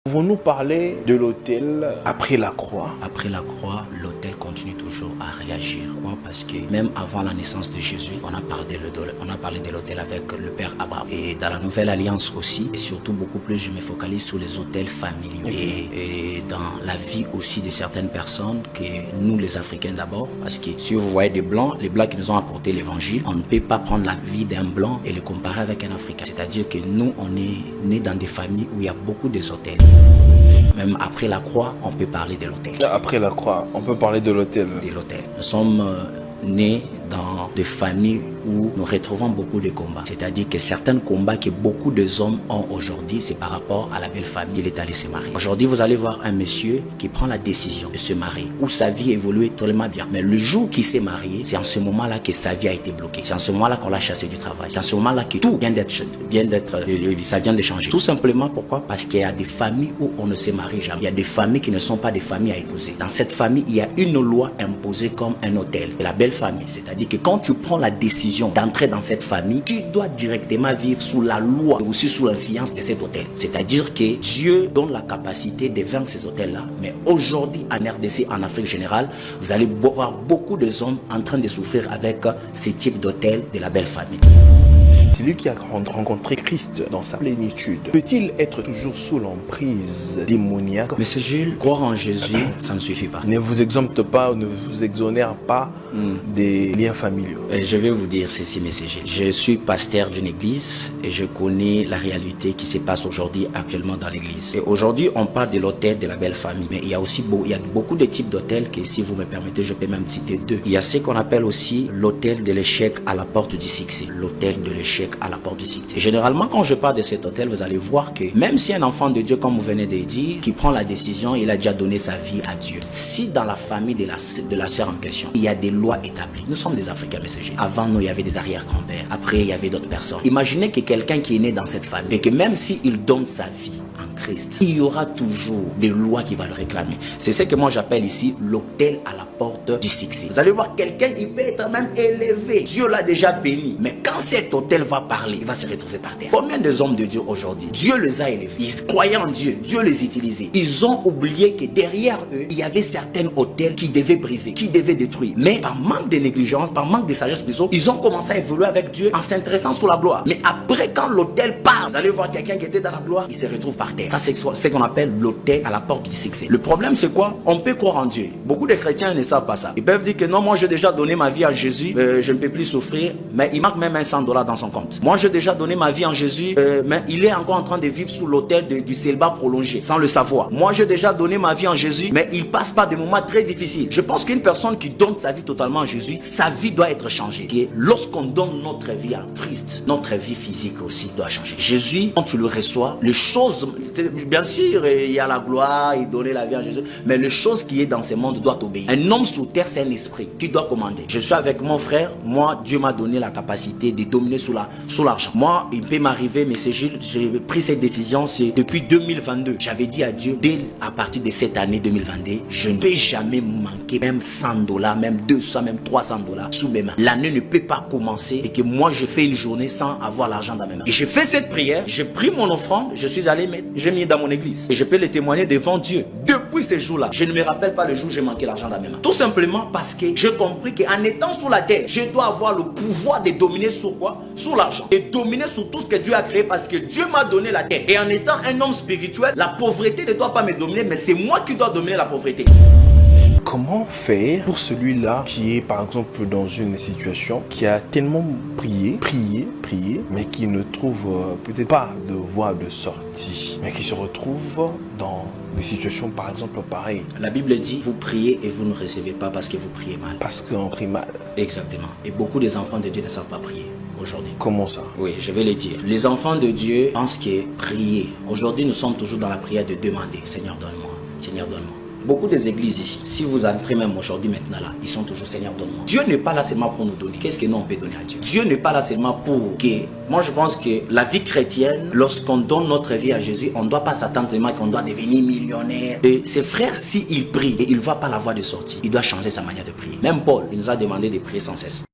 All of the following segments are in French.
Pouvons-nous parler de l'autel après la croix? Après la croix, l'autel continue toujours à réagir. Pourquoi? Parce que même avant la naissance de Jésus, on a parlé de l'autel avec le Père Abraham. Et dans la Nouvelle Alliance aussi, et surtout beaucoup plus, je me focalise sur les autels familiaux. Et dans la vie aussi de certaines personnes, que nous les Africains d'abord, parce que si vous voyez des Blancs, les Blancs qui nous ont apporté l'Évangile, on ne peut pas prendre la vie d'un Blanc et le comparer avec un Africain. C'est-à-dire que nous, on est nés dans des familles où il y a beaucoup des autels. Même après la croix, on peut parler de l'autel. Après la croix, on peut parler de l'autel. De l'autel. Nous sommes nés dans des familles où nous retrouvons beaucoup de combats. C'est-à-dire que certains combats que beaucoup de hommes ont aujourd'hui, c'est par rapport à la belle famille. Il est allé se marier. Aujourd'hui, vous allez voir un monsieur qui prend la décision de se marier, où sa vie évolue totalement bien. Mais le jour qu'il s'est marié, c'est en ce moment-là que sa vie a été bloquée. C'est en ce moment-là qu'on l'a chassé du travail. C'est en ce moment-là que tout ça vient de changer. Tout simplement pourquoi? Parce qu'il y a des familles où on ne se marie jamais. Il y a des familles qui ne sont pas des familles à épouser. Dans cette famille, il y a une loi imposée comme un autel. C'est la belle famille. C'est-à-dire que quand tu prends la décision d'entrer dans cette famille, tu dois directement vivre sous la loi et aussi sous l'influence de cet autel. C'est-à-dire que Dieu donne la capacité de vaincre ces autels-là. Mais aujourd'hui, en RDC, en Afrique générale, vous allez voir beaucoup de hommes en train de souffrir avec ce type d'autel de la belle famille. Celui qui a rencontré Christ dans sa plénitude, peut-il être toujours sous l'emprise démoniaque? Monsieur Jules, croire en Jésus, ça ne suffit pas. Ne vous exempte pas, ne vous exonère pas des liens familiaux. Et je vais vous dire ceci, monsieur Jules. Je suis pasteur d'une église et je connais la réalité qui se passe aujourd'hui actuellement dans l'église. Et aujourd'hui, on parle de l'autel de la belle famille. Mais il y a aussi beaucoup de types d'autels que, si vous me permettez, je peux même citer deux. Il y a ce qu'on appelle aussi l'autel de l'échec à la porte du succès. L'autel de l'échec à la porte du succès. Généralement, quand je parle de cet autel, vous allez voir que même si un enfant de Dieu, comme vous venez de dire, qui prend la décision, il a déjà donné sa vie à Dieu. Si dans la famille de la sœur en question, il y a des lois établies. Nous sommes des Africains, monsieur G. Avant nous, il y avait des arrière-grands-pères. Après, il y avait d'autres personnes. Imaginez que quelqu'un qui est né dans cette famille et que même s'il donne sa vie en Christ, il y aura toujours des lois qui vont le réclamer. C'est ce que moi j'appelle ici l'autel à la porte du succès. Vous allez voir quelqu'un, il peut être même élevé. Dieu l'a déjà béni. Mais quand cet autel va parler, il va se retrouver par terre. Combien des hommes de Dieu aujourd'hui, Dieu les a élevés. Ils croyaient en Dieu. Dieu les utilisait. Ils ont oublié que derrière eux, il y avait certains autels qui devaient briser, qui devaient détruire. Mais par manque de négligence, par manque de sagesse, ils ont commencé à évoluer avec Dieu en s'intéressant sur la gloire. Mais après, quand l'autel part, vous allez voir quelqu'un qui était dans la gloire, il se retrouve par terre. Ça, c'est ce qu'on appelle l'autel à la porte du succès. Le problème, c'est quoi? On peut croire en Dieu. Beaucoup de chrétiens ne savent pas ça. Ils peuvent dire que non, moi j'ai déjà donné ma vie à Jésus, je ne peux plus souffrir, mais il manque même un $100 dans son compte. Moi j'ai déjà donné ma vie en Jésus, mais il est encore en train de vivre sous l'autel du célibat prolongé, sans le savoir. Moi j'ai déjà donné ma vie en Jésus, mais il passe par des moments très difficiles. Je pense qu'une personne qui donne sa vie totalement à Jésus, sa vie doit être changée. Et lorsqu'on donne notre vie à Christ, notre vie physique aussi doit changer. Jésus, quand tu le reçois, les choses, bien sûr, il y a la gloire, il donnait la vie à Jésus, mais les choses qui est dans ce monde doivent obéir. Un homme sous terre, c'est un esprit qui doit commander. Je suis avec mon frère, moi, Dieu m'a donné la capacité de dominer sous l'argent. Moi, il peut m'arriver, mais c'est Gilles, j'ai pris cette décision, c'est depuis 2022. J'avais dit à Dieu, dès à partir de cette année 2022, je ne peux jamais manquer même $100, même 200, même $300 sous mes mains. L'année ne peut pas commencer et que moi, je fais une journée sans avoir l'argent dans mes mains. Et j'ai fait cette prière, j'ai pris mon offrande, je suis allé mettre, j'ai mis dans mon église. Et je peux le témoigner devant Dieu. Depuis ce jour-là, je ne me rappelle pas le jour où j'ai manqué l'argent dans mes mains. Tout simplement parce que j'ai compris qu'en étant sous la terre, je dois avoir le pouvoir de dominer sur quoi? Sur l'argent. Et dominer sur tout ce que Dieu a créé parce que Dieu m'a donné la terre. Et en étant un homme spirituel, la pauvreté ne doit pas me dominer, mais c'est moi qui dois dominer la pauvreté. Comment faire pour celui-là qui est par exemple dans une situation qui a tellement prié, mais qui ne trouve peut-être pas de voie de sortie, mais qui se retrouve dans des situations par exemple pareilles? La Bible dit, vous priez et vous ne recevez pas parce que vous priez mal. Parce qu'on prie mal. Exactement. Et beaucoup des enfants de Dieu ne savent pas prier aujourd'hui. Comment ça? Oui, je vais le dire. Les enfants de Dieu pensent que prier. Aujourd'hui, nous sommes toujours dans la prière de demander. Seigneur, donne-moi. Seigneur, donne-moi. Beaucoup des églises ici, si vous entrez même aujourd'hui, maintenant là, ils sont toujours Seigneur, donne-moi. Dieu n'est pas là seulement pour nous donner. Qu'est-ce que nous on peut donner à Dieu? Dieu n'est pas là seulement pour que... Moi je pense que la vie chrétienne, lorsqu'on donne notre vie à Jésus, on ne doit pas s'attendre seulement qu'on doit devenir millionnaire. Et ses frères, s'il prie et il ne voit pas la voie de sortie, il doit changer sa manière de prier. Même Paul, il nous a demandé de prier sans cesse.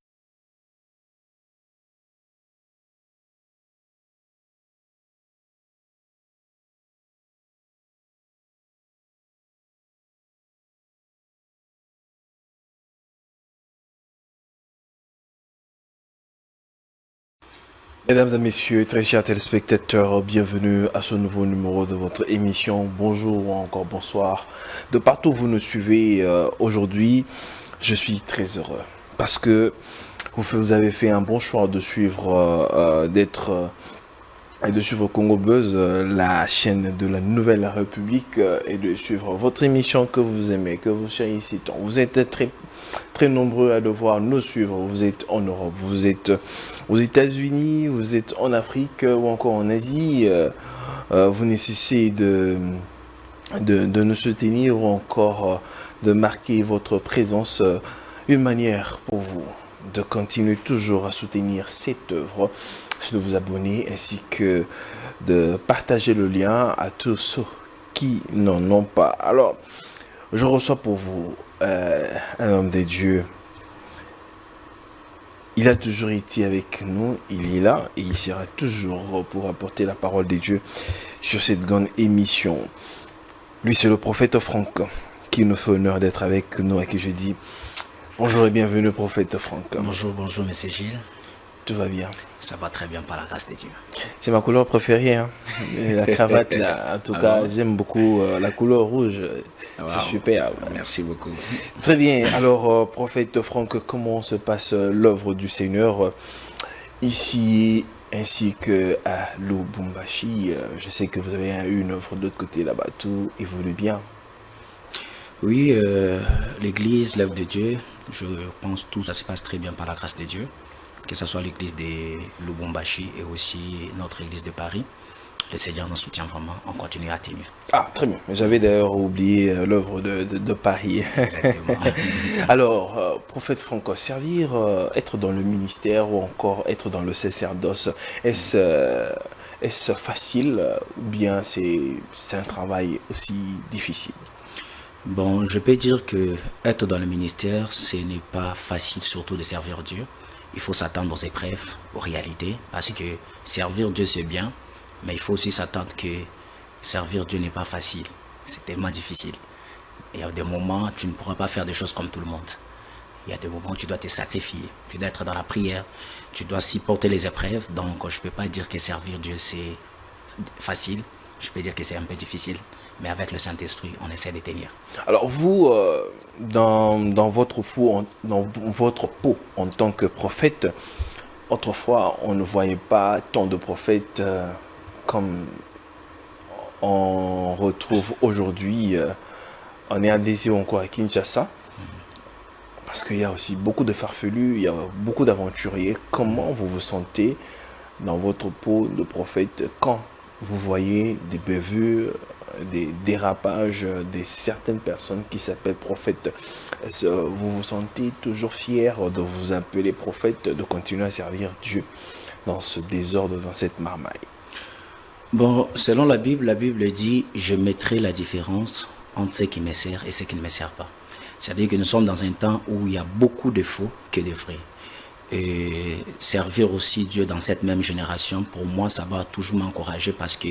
Mesdames et messieurs, très chers téléspectateurs, bienvenue à ce nouveau numéro de votre émission. Bonjour ou encore bonsoir. De partout où vous nous suivez aujourd'hui, je suis très heureux parce que vous avez fait un bon choix de suivre, de suivre Congo Buzz, la chaîne de la Nouvelle République, et de suivre votre émission que vous aimez, que vous chérissez tant. Vous êtes très nombreux à devoir nous suivre. Vous êtes en Europe, vous êtes aux États-Unis, vous êtes en Afrique ou encore en Asie. Vous nécessitez de nous soutenir ou encore de marquer votre présence. Une manière pour vous de continuer toujours à soutenir cette œuvre, c'est de vous abonner ainsi que de partager le lien à tous ceux qui n'en ont pas. Alors, je reçois pour vous un homme de Dieu. Il a toujours été avec nous, il est là et il sera toujours pour apporter la parole de Dieu sur cette grande émission. Lui, c'est le prophète Franck qui nous fait honneur d'être avec nous et qui je dis bonjour et bienvenue, prophète Franck. Bonjour, monsieur Gilles. Tout va bien? Ça va très bien par la grâce de Dieu. C'est ma couleur préférée, hein. La cravate là, en tout cas, j'aime beaucoup la couleur rouge. Wow. C'est super. Merci beaucoup. Très bien. Alors, prophète Franck, comment se passe l'œuvre du Seigneur ici ainsi que à Lubumbashi? Je sais que vous avez eu une œuvre de l'autre côté là-bas. Tout évolue bien. Oui, l'église, l'œuvre de Dieu, je pense tout ça se passe très bien par la grâce de Dieu. Que ce soit l'église de Lubumbashi et aussi notre église de Paris. Le Seigneur nous soutient vraiment, on continue à tenir. Ah, très bien. J'avais d'ailleurs oublié l'œuvre de Paris. Exactement. Alors, prophète Franck, servir, être dans le ministère ou encore être dans le sacerdoce, est-ce facile ou bien c'est un travail aussi difficile? Bon, je peux dire que être dans le ministère, ce n'est pas facile, surtout de servir Dieu. Il faut s'attendre aux épreuves, aux réalités, parce que servir Dieu c'est bien, mais il faut aussi s'attendre que servir Dieu n'est pas facile. C'est tellement difficile. Il y a des moments où tu ne pourras pas faire des choses comme tout le monde. Il y a des moments où tu dois te sacrifier, tu dois être dans la prière, tu dois supporter les épreuves. Donc je ne peux pas dire que servir Dieu c'est facile, je peux dire que c'est un peu difficile. Mais avec le Saint-Esprit, on essaie de tenir. Alors vous, dans votre peau en tant que prophète, autrefois, on ne voyait pas tant de prophètes comme on retrouve aujourd'hui en RDC ou encore à Kinshasa. Parce qu'il y a aussi beaucoup de farfelus, il y a beaucoup d'aventuriers. Comment vous vous sentez dans votre peau de prophète quand vous voyez des bévues, des dérapages de certaines personnes qui s'appellent prophètes? Vous vous sentez toujours fier de vous appeler prophète, de continuer à servir Dieu dans ce désordre, dans cette marmaille? Bon, selon la Bible dit « Je mettrai la différence entre ce qui me sert et ce qui ne me sert pas ». C'est-à-dire que nous sommes dans un temps où il y a beaucoup de faux que de vrais. Et servir aussi Dieu dans cette même génération, pour moi, ça va toujours m'encourager parce que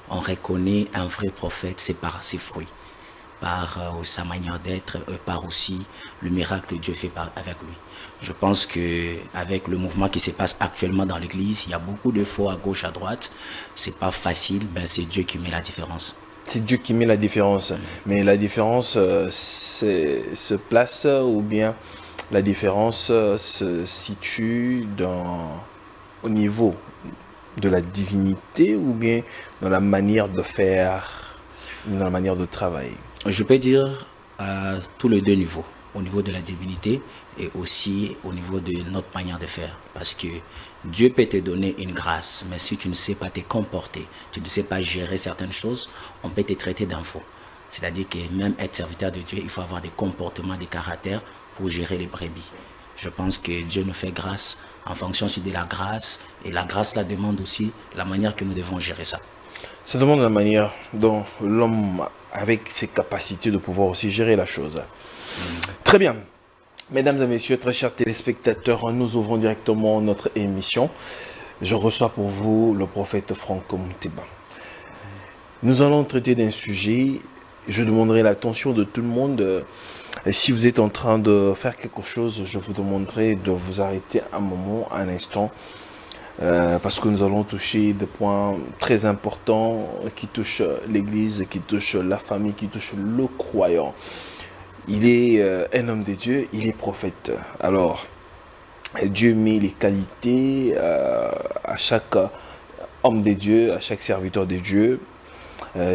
on reconnaît un vrai prophète, c'est par ses fruits, par sa manière d'être, par aussi le miracle que Dieu fait avec lui. Je pense que avec le mouvement qui se passe actuellement dans l'église, il y a beaucoup de faux à gauche, à droite. C'est pas facile, ben c'est Dieu qui met la différence. C'est Dieu qui met la différence. Mais la différence se place ou bien la différence se situe au niveau de la divinité ou bien dans la manière de faire, dans la manière de travailler? Je peux dire à tous les deux niveaux, au niveau de la divinité et aussi au niveau de notre manière de faire. Parce que Dieu peut te donner une grâce, mais si tu ne sais pas te comporter, tu ne sais pas gérer certaines choses, on peut te traiter d'info. C'est-à-dire que même être serviteur de Dieu, il faut avoir des comportements, des caractères pour gérer les brebis. Je pense que Dieu nous fait grâce en fonction de la grâce, et la grâce la demande aussi la manière que nous devons gérer ça. Ça demande la manière dont l'homme, avec ses capacités, de pouvoir aussi gérer la chose. Très bien. Mesdames et messieurs, très chers téléspectateurs, nous ouvrons directement notre émission. Je reçois pour vous le prophète Franck Mouteba. Nous allons traiter d'un sujet, je demanderai l'attention de tout le monde. Si vous êtes en train de faire quelque chose, je vous demanderai de vous arrêter un moment, un instant, parce que nous allons toucher des points très importants qui touchent l'Église, qui touchent la famille, qui touchent le croyant. Il est un homme de Dieu, il est prophète. Alors, Dieu met les qualités à chaque homme de Dieu, à chaque serviteur de Dieu.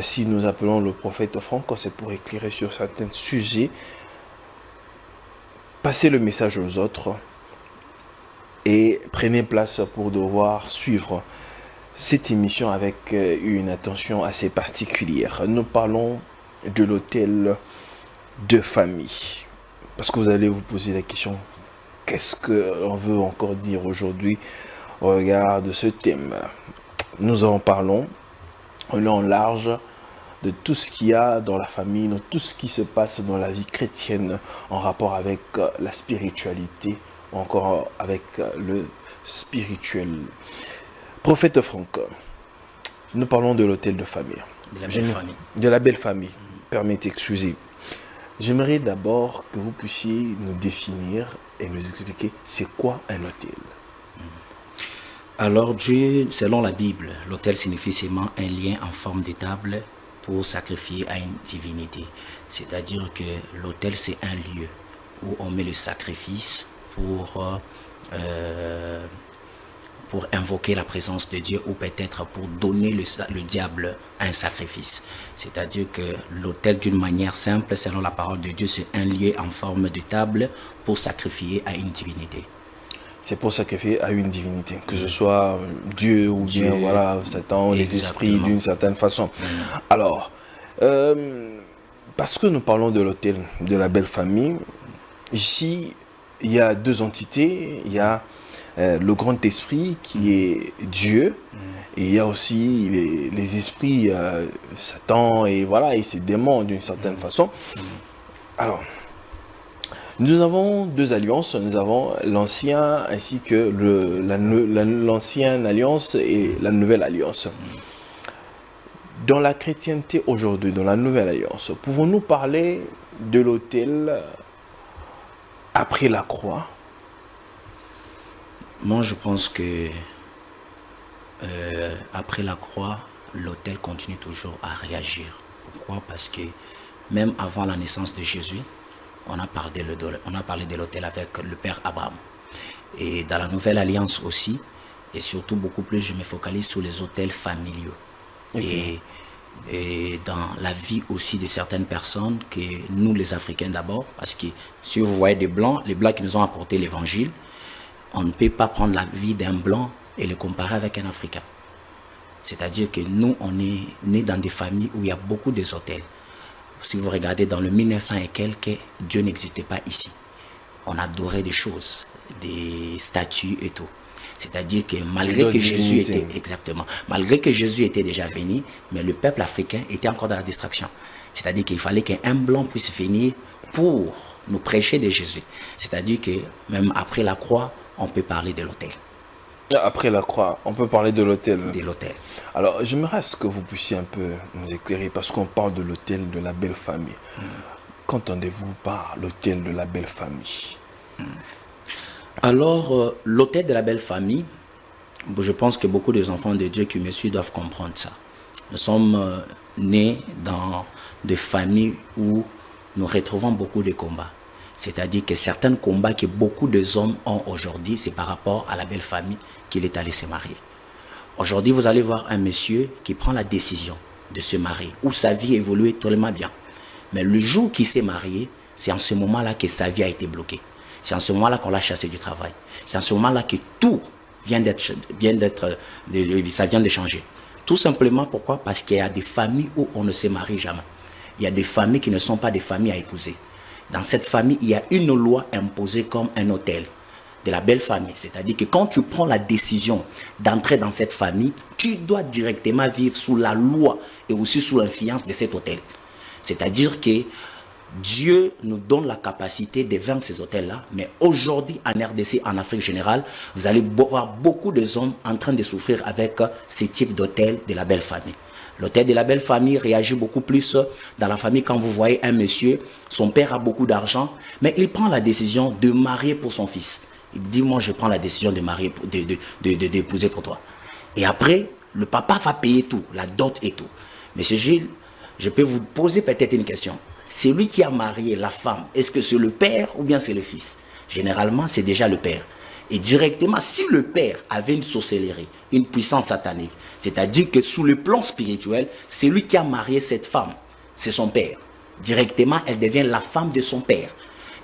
Si nous appelons le prophète Franck, c'est pour éclairer sur certains sujets, passer le message aux autres et prenez place pour devoir suivre cette émission avec une attention assez particulière. Nous parlons de l'hôtel de famille. Parce que vous allez vous poser la question, qu'est-ce qu'on veut encore dire aujourd'hui au regard de ce thème? Nous en parlons en long large de tout ce qu'il y a dans la famille, de tout ce qui se passe dans la vie chrétienne en rapport avec la spiritualité, ou encore avec le spirituel. Prophète Franck, nous parlons de l'hôtel de famille. De la belle famille. De la belle famille. Permettez, excusez. J'aimerais d'abord que vous puissiez nous définir et nous expliquer c'est quoi un hôtel. Alors Dieu, selon la Bible, l'autel signifie seulement un lien en forme de table pour sacrifier à une divinité. C'est-à-dire que l'autel, c'est un lieu où on met le sacrifice pour invoquer la présence de Dieu ou peut-être pour donner le diable un sacrifice. C'est-à-dire que l'autel, d'une manière simple, selon la parole de Dieu, c'est un lieu en forme de table pour sacrifier à une divinité. C'est pour sacrifier à une divinité, que ce soit Dieu ou bien voilà, Satan, les esprits d'une certaine façon. Alors, parce que nous parlons de l'hôtel de la belle famille, ici, il y a deux entités. Il y a le grand esprit qui est Dieu, et il y a aussi les esprits Satan et voilà, et ses démons d'une certaine façon. Alors, nous avons deux alliances, nous avons l'ancien ainsi que l'ancienne alliance et la nouvelle alliance. Dans la chrétienté aujourd'hui, dans la nouvelle alliance, pouvons-nous parler de l'autel après la croix? Moi, je pense que après la croix, l'autel continue toujours à réagir. Pourquoi? Parce que même avant la naissance de Jésus, on a parlé de l'autel avec le Père Abraham. Et dans la Nouvelle Alliance aussi, et surtout beaucoup plus, je me focalise sur les autels familiaux. Okay. Et dans la vie aussi de certaines personnes, que nous les Africains d'abord, parce que si vous voyez les Blancs qui nous ont apporté l'évangile, on ne peut pas prendre la vie d'un Blanc et le comparer avec un Africain. C'est-à-dire que nous, on est nés dans des familles où il y a beaucoup des autels. Si vous regardez dans le 1900 et quelques, Dieu n'existait pas ici. On adorait des choses, des statues et tout. C'est-à-dire que malgré que Jésus était, exactement, malgré que Jésus était déjà venu, mais le peuple africain était encore dans la distraction. C'est-à-dire qu'il fallait qu'un blanc puisse venir pour nous prêcher de Jésus. C'est-à-dire que même après la croix, on peut parler de l'autel. Après la croix, on peut parler de l'autel. De l'autel. Alors, j'aimerais que vous puissiez un peu nous éclairer, parce qu'on parle de l'autel de la belle famille. Qu'entendez-vous par l'autel de la belle famille? Alors, l'autel de la belle famille, je pense que beaucoup des enfants de Dieu qui me suivent doivent comprendre ça. Nous sommes nés dans des familles où nous retrouvons beaucoup de combats. C'est-à-dire que certains combats que beaucoup de hommes ont aujourd'hui, c'est par rapport à la belle famille qu'il est allé se marier. Aujourd'hui, vous allez voir un monsieur qui prend la décision de se marier, où sa vie évolue tellement bien. Mais le jour qu'il s'est marié, c'est en ce moment-là que sa vie a été bloquée. C'est en ce moment-là qu'on l'a chassé du travail. C'est en ce moment-là que tout ça vient de changer. Tout simplement pourquoi? Parce qu'il y a des familles où on ne se marie jamais. Il y a des familles qui ne sont pas des familles à épouser. Dans cette famille, il y a une loi imposée comme un hôtel de la belle famille. C'est-à-dire que quand tu prends la décision d'entrer dans cette famille, tu dois directement vivre sous la loi et aussi sous l'influence de cet hôtel. C'est-à-dire que Dieu nous donne la capacité de vaincre ces hôtels-là. Mais aujourd'hui, en RDC, en Afrique générale, vous allez voir beaucoup de hommes en train de souffrir avec ce type d'hôtel de la belle famille. L'hôtel de la belle famille réagit beaucoup plus dans la famille quand vous voyez un monsieur, son père a beaucoup d'argent, mais il prend la décision de marier pour son fils. Il dit, moi, je prends la décision de marier, d'épouser pour toi. Et après, le papa va payer tout, la dot et tout. Monsieur Gilles, je peux vous poser peut-être une question. C'est lui qui a marié la femme. Est-ce que c'est le père ou bien c'est le fils? Généralement, c'est déjà le père. Et directement, si le père avait une sorcellerie, une puissance satanique, c'est-à-dire que sous le plan spirituel, c'est lui qui a marié cette femme. C'est son père. Directement, elle devient la femme de son père.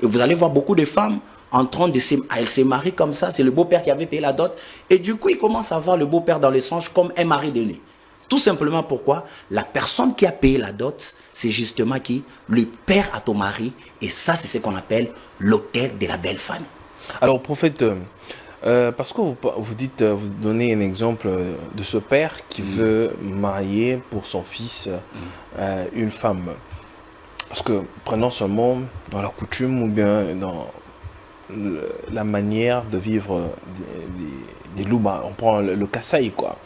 Et vous allez voir beaucoup de femmes en train de elle se marie comme ça, c'est le beau-père qui avait payé la dot. Et du coup, il commence à voir le beau-père dans les songes comme un mari de nuit. Tout simplement pourquoi la personne qui a payé la dot, c'est justement qui? Le père à ton mari. Et ça, c'est ce qu'on appelle l'autel de la belle famille. Alors, prophète, parce que vous dites, vous donnez un exemple de ce père qui veut marier pour son fils une femme. Parce que, prenons seulement dans la coutume ou bien dans la manière de vivre des Louba, on prend le Kasaï, quoi.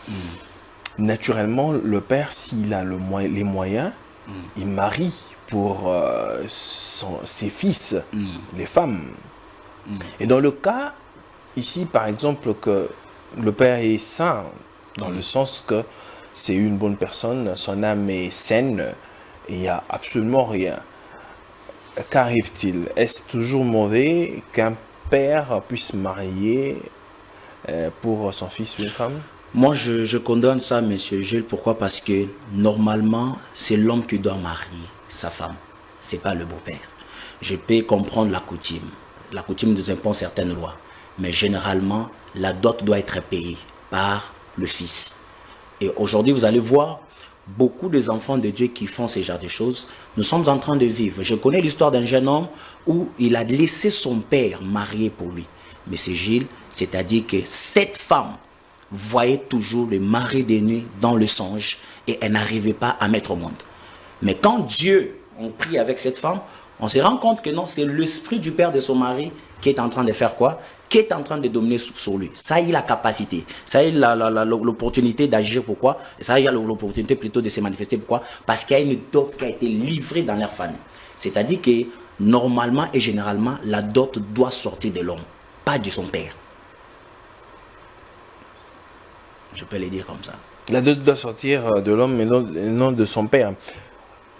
Naturellement, le père, s'il a les moyens, il marie pour ses fils, les femmes. Et dans le cas, ici, par exemple, que le père est saint, dans le sens que c'est une bonne personne, son âme est saine, et il n'y a absolument rien. Qu'arrive-t-il? Est-ce toujours mauvais qu'un père puisse marier pour son fils ou une femme? Moi, je condamne ça, monsieur Gilles. Pourquoi? Parce que normalement, c'est l'homme qui doit marier sa femme. Ce n'est pas le beau-père. Je peux comprendre la coutume. La coutume nous impose certaines lois. Mais généralement, la dot doit être payée par le fils. Et aujourd'hui, vous allez voir beaucoup des enfants de Dieu qui font ce genre de choses. Nous sommes en train de vivre. Je connais l'histoire d'un jeune homme où il a laissé son père marier pour lui. Mais c'est Gilles, c'est-à-dire que cette femme voyait toujours le mari de nuit dans le songe et elle n'arrivait pas à mettre au monde. Mais quand Dieu, on prie avec cette femme, on se rend compte que non, c'est l'esprit du père de son mari qui est en train de faire quoi? Qui est en train de dominer sur lui. Ça y est la capacité, ça y est l'opportunité d'agir. Pourquoi? Ça y est l'opportunité plutôt de se manifester. Pourquoi? Parce qu'il y a une dot qui a été livrée dans leur famille. C'est-à-dire que normalement et généralement, la dot doit sortir de l'homme, pas de son père. Je peux le dire comme ça. La dot doit sortir de l'homme et non de son père.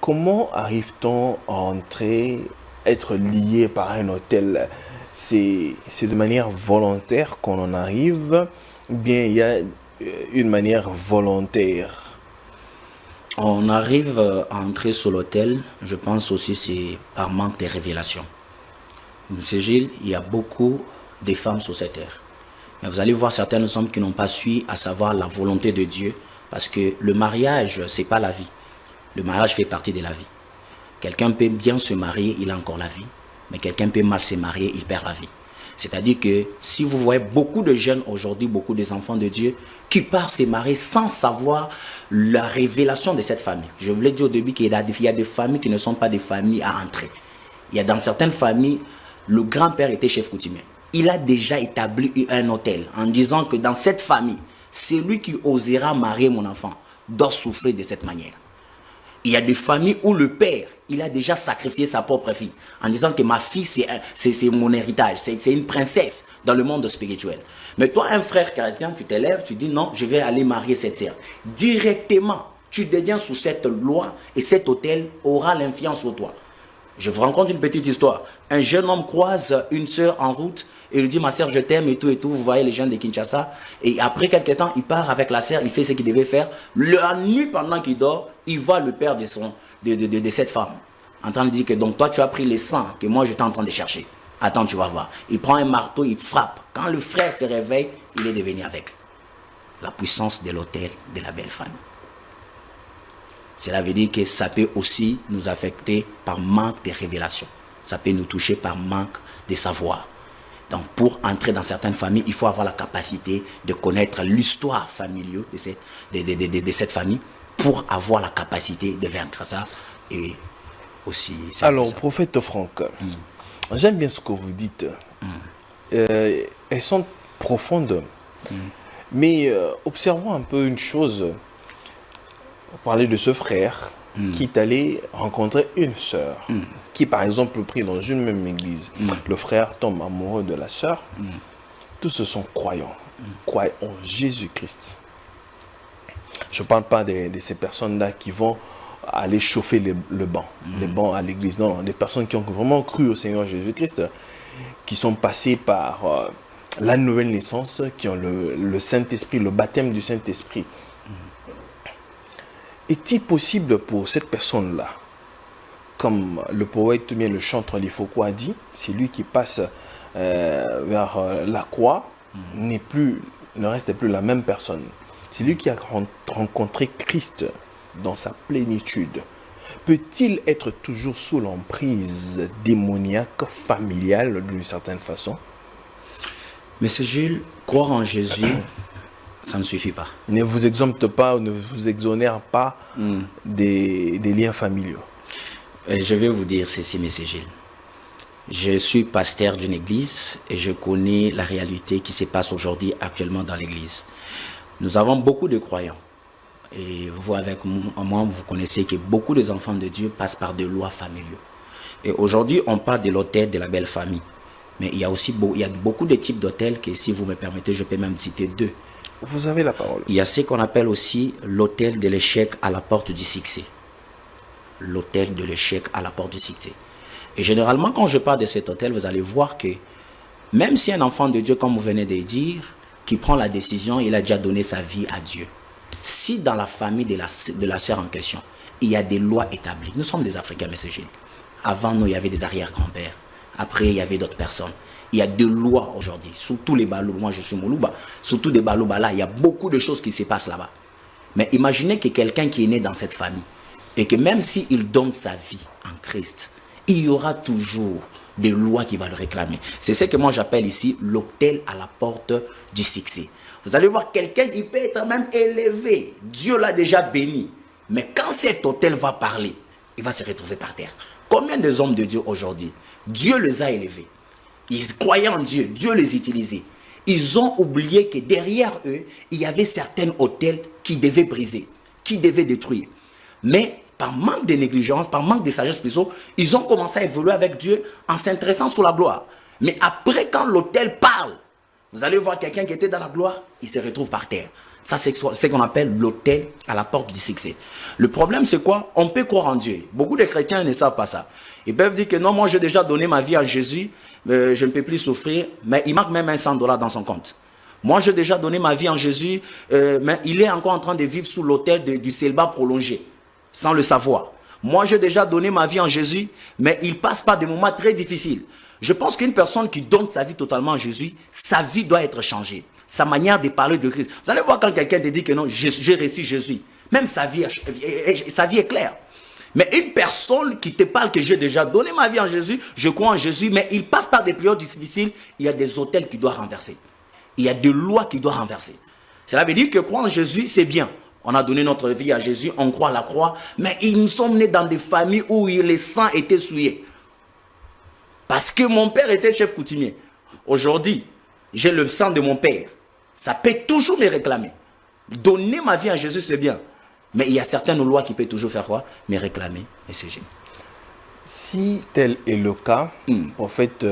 Comment arrive-t-on à entrer, être lié par un autel? C'est de manière volontaire qu'on en arrive, ou bien il y a une manière volontaire? On arrive à entrer sur l'autel, je pense aussi c'est par manque de révélation. Monsieur Gilles, il y a beaucoup de femmes sur cette terre. Mais vous allez voir certains hommes qui n'ont pas su à savoir la volonté de Dieu, parce que le mariage, c'est pas la vie. Le mariage fait partie de la vie. Quelqu'un peut bien se marier, il a encore la vie. Mais quelqu'un peut mal se marier, il perd la vie. C'est-à-dire que si vous voyez beaucoup de jeunes aujourd'hui, beaucoup des enfants de Dieu, qui partent se marier sans savoir la révélation de cette famille. Je vous l'ai dit au début qu'il y a des familles qui ne sont pas des familles à entrer. Il y a dans certaines familles, le grand-père était chef coutumier. Il a déjà établi un hôtel en disant que dans cette famille, celui qui osera marier mon enfant doit souffrir de cette manière. Il y a des familles où le père, il a déjà sacrifié sa propre fille en disant que ma fille, c'est mon héritage, c'est une princesse dans le monde spirituel. Mais toi, un frère chrétien, tu t'élèves, tu dis non, je vais aller marier cette sœur. Directement, tu deviens sous cette loi et cet hôtel aura l'influence sur toi. Je vous raconte une petite histoire. Un jeune homme croise une sœur en route et lui dit ma sœur je t'aime et tout. Vous voyez les jeunes de Kinshasa. Et après quelques temps, il part avec la sœur, il fait ce qu'il devait faire. La nuit pendant qu'il dort, il voit le père de cette femme en train de dire que donc toi tu as pris le sang que moi j'étais en train de chercher. Attends, tu vas voir. Il prend un marteau, il frappe. Quand le frère se réveille, il est devenu avec. La puissance de l'autel de la belle famille. Cela veut dire que ça peut aussi nous affecter par manque de révélation. Ça peut nous toucher par manque de savoir. Donc pour entrer dans certaines familles, il faut avoir la capacité de connaître l'histoire familiale de cette famille pour avoir la capacité de vaincre ça. Et aussi... Alors, ça. Prophète Franck, j'aime bien ce que vous dites. Elles sont profondes. Mais observons un peu une chose. On parlait de ce frère qui est allé rencontrer une sœur qui, par exemple, prie dans une même église. Le frère tombe amoureux de la sœur tous sont croyants, croient en Jésus-Christ. Je ne parle pas de ces personnes-là qui vont aller chauffer le banc, les bancs à l'église. Non, non, des personnes qui ont vraiment cru au Seigneur Jésus-Christ, qui sont passées par la nouvelle naissance, qui ont le Saint-Esprit, le baptême du Saint-Esprit. Est-il possible pour cette personne-là, comme le poète ou bien le chanteur Lifoko a dit, c'est lui qui passe vers la croix, ne reste plus la même personne. C'est lui qui a rencontré Christ dans sa plénitude. Peut-il être toujours sous l'emprise démoniaque, familiale, d'une certaine façon? Monsieur Jules, croire en Jésus, ça ne suffit pas. Ne vous exempte pas, ne vous exonère pas des liens familiaux. Je vais vous dire ceci, monsieur Gilles. Je suis pasteur d'une église et je connais la réalité qui se passe aujourd'hui actuellement dans l'église. Nous avons beaucoup de croyants. Et vous, avec moi, vous connaissez que beaucoup des enfants de Dieu passent par des lois familiales. Et aujourd'hui, on parle de l'hôtel de la belle famille. Mais il y a aussi beaucoup de types d'hôtels que, si vous me permettez, je peux même citer 2. Vous avez la parole. Il y a ce qu'on appelle aussi l'hôtel de l'échec à la porte du succès. L'hôtel de l'échec à la porte du succès. Et généralement, quand je parle de cet hôtel, vous allez voir que même si un enfant de Dieu, comme vous venez de dire, qui prend la décision, il a déjà donné sa vie à Dieu. Si dans la famille de la sœur en question, il y a des lois établies. Nous sommes des Africains, M. Gilles. Avant nous, il y avait des arrière-grands-pères. Après, il y avait d'autres personnes. Il y a des lois aujourd'hui. Surtout les Balou. Moi, je suis Moulouba. Surtout des Balouba là, il y a beaucoup de choses qui se passent là-bas. Mais imaginez que quelqu'un qui est né dans cette famille, et que même s'il donne sa vie en Christ, il y aura toujours des lois qui vont le réclamer. C'est ce que moi j'appelle ici l'hôtel à la porte du succès. Vous allez voir quelqu'un qui peut être même élevé. Dieu l'a déjà béni. Mais quand cet hôtel va parler, il va se retrouver par terre. Combien des hommes de Dieu aujourd'hui, Dieu les a élevés. Ils croyaient en Dieu, Dieu les utilisait. Ils ont oublié que derrière eux, il y avait certains hôtels qui devaient briser, qui devaient détruire. Mais par manque de négligence, par manque de sagesse plutôt, ils ont commencé à évoluer avec Dieu en s'intéressant sur la gloire. Mais après, quand l'autel parle, vous allez voir quelqu'un qui était dans la gloire, il se retrouve par terre. Ça, c'est ce qu'on appelle l'autel à la porte du succès. Le problème, c'est quoi? On peut croire en Dieu. Beaucoup de chrétiens ne savent pas ça. Ils peuvent dire que non, moi, j'ai déjà donné ma vie à Jésus, je ne peux plus souffrir, mais il manque même $100 dans son compte. Moi, j'ai déjà donné ma vie en Jésus, mais il est encore en train de vivre sous l'autel du célibat prolongé, sans le savoir. Moi, j'ai déjà donné ma vie en Jésus, mais il passe par des moments très difficiles. Je pense qu'une personne qui donne sa vie totalement à Jésus, sa vie doit être changée. Sa manière de parler de Christ. Vous allez voir quand quelqu'un te dit que non, j'ai reçu Jésus. Même sa vie est claire. Mais une personne qui te parle que j'ai déjà donné ma vie en Jésus, je crois en Jésus, mais il passe par des périodes difficiles, il y a des hôtels qu'il doit renverser. Il y a des lois qu'il doit renverser. Cela veut dire que croire en Jésus, c'est bien. On a donné notre vie à Jésus, on croit à la croix, mais nous sommes nés dans des familles où les sangs étaient souillés. Parce que mon père était chef coutumier. Aujourd'hui, j'ai le sang de mon père. Ça peut toujours me réclamer. Donner ma vie à Jésus, c'est bien. Mais il y a certaines lois qui peuvent toujours faire quoi? Me réclamer. Et c'est génial. Si tel est le cas, en fait,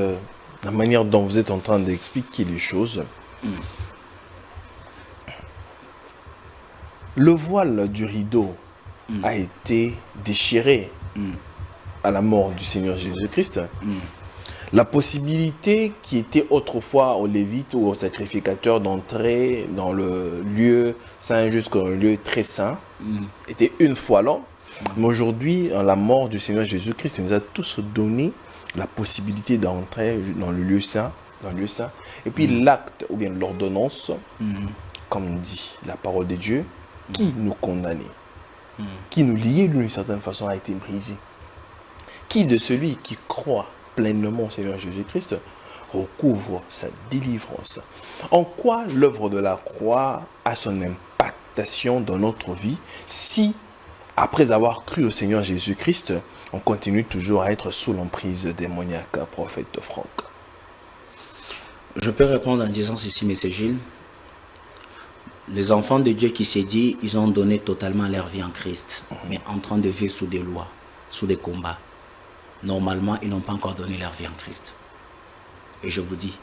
la manière dont vous êtes en train d'expliquer les choses, le voile du rideau a été déchiré à la mort du Seigneur Jésus-Christ. La possibilité qui était autrefois aux Lévites ou aux sacrificateurs d'entrer dans le lieu saint jusqu'au lieu très saint était une fois là. Mais aujourd'hui, la mort du Seigneur Jésus-Christ nous a tous donné la possibilité d'entrer dans le lieu saint. Et puis l'acte ou bien l'ordonnance, comme dit la parole de Dieu, qui nous condamnait, qui nous liait d'une certaine façon a été brisé. Qui de celui qui croit pleinement au Seigneur Jésus-Christ recouvre sa délivrance. En quoi l'œuvre de la croix a son impactation dans notre vie si, après avoir cru au Seigneur Jésus-Christ, on continue toujours à être sous l'emprise démoniaque, prophète Franck? Je peux répondre en disant ceci, M. Gilles. Les enfants de Dieu qui s'est dit, ils ont donné totalement leur vie en Christ, mais en train de vivre sous des lois, sous des combats. Normalement, ils n'ont pas encore donné leur vie en Christ. Et je vous dis,